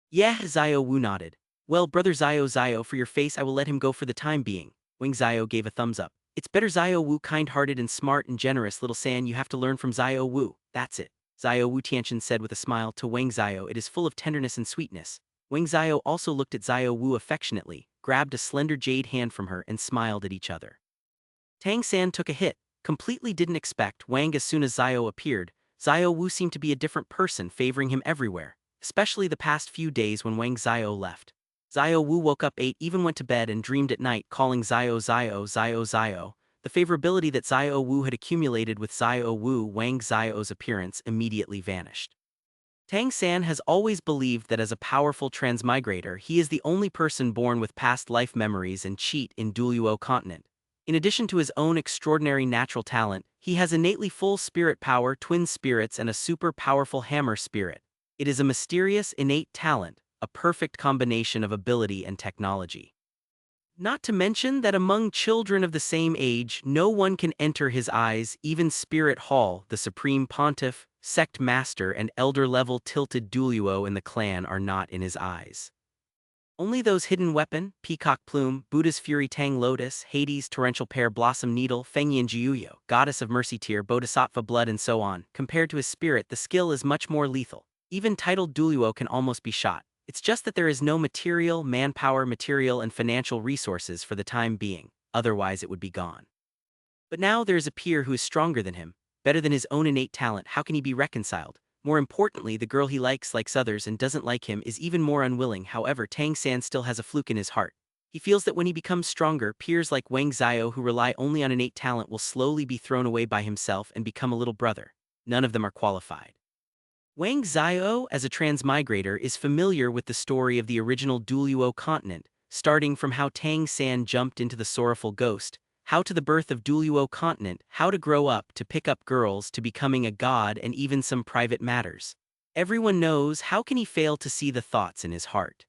S1: Yeah, Xiao Wu nodded. Well, brother Xiao, for your face I will let him go for the time being. Wang Xiao gave a thumbs up. It's better, Xiao Wu, kind-hearted and smart and generous, little San, you have to learn from Xiao Wu, that's it. Xiao Wu, Tianchen said with a smile to Wang Xiao, it is full of tenderness and sweetness. Wang Xiao also looked at Xiao Wu affectionately, grabbed a slender jade hand from her and smiled at each other. Tang San took a hit, completely didn't expect Wang. As soon as Xiao appeared, Xiao Wu seemed to be a different person, favoring him everywhere, especially the past few days when Wang Xiao left. Xiao Wu woke up, ate, even went to bed and dreamed at night, calling Xiao. The favorability that Xiao Wu had accumulated with Xiao Wu, Wang Xiao's appearance immediately vanished. Tang San has always believed that as a powerful transmigrator, he is the only person born with past life memories and cheat in Douluo continent. In addition to his own extraordinary natural talent, he has innately full spirit power, twin spirits, and a super powerful hammer spirit. It is a mysterious, innate talent, a perfect combination of ability and technology. Not to mention that among children of the same age, no one can enter his eyes, even Spirit Hall, the Supreme Pontiff, Sect Master, and Elder-level tilted Douluo in the clan are not in his eyes. Only those hidden weapon, Peacock Plume, Buddha's Fury Tang Lotus, Hades Torrential Pear Blossom Needle, Fengyan Jiuyo, Goddess of Mercy Tear, Bodhisattva Blood, and so on. Compared to his spirit, the skill is much more lethal. Even titled Douluo can almost be shot. It's just that there is no material, manpower, and financial resources for the time being, otherwise it would be gone. But now there is a peer who is stronger than him, better than his own innate talent. How can he be reconciled? More importantly, the girl he likes others and doesn't like him is even more unwilling. However, Tang San still has a fluke in his heart. He feels that when he becomes stronger, peers like Wang Xiao who rely only on innate talent will slowly be thrown away by himself and become a little brother. None of them are qualified. Wang Xiao, as a transmigrator, is familiar with the story of the original Douluo continent, starting from how Tang San jumped into the sorrowful ghost, how to the birth of Douluo continent, how to grow up, to pick up girls, to becoming a god, and even some private matters. Everyone knows, how can he fail to see the thoughts in his heart?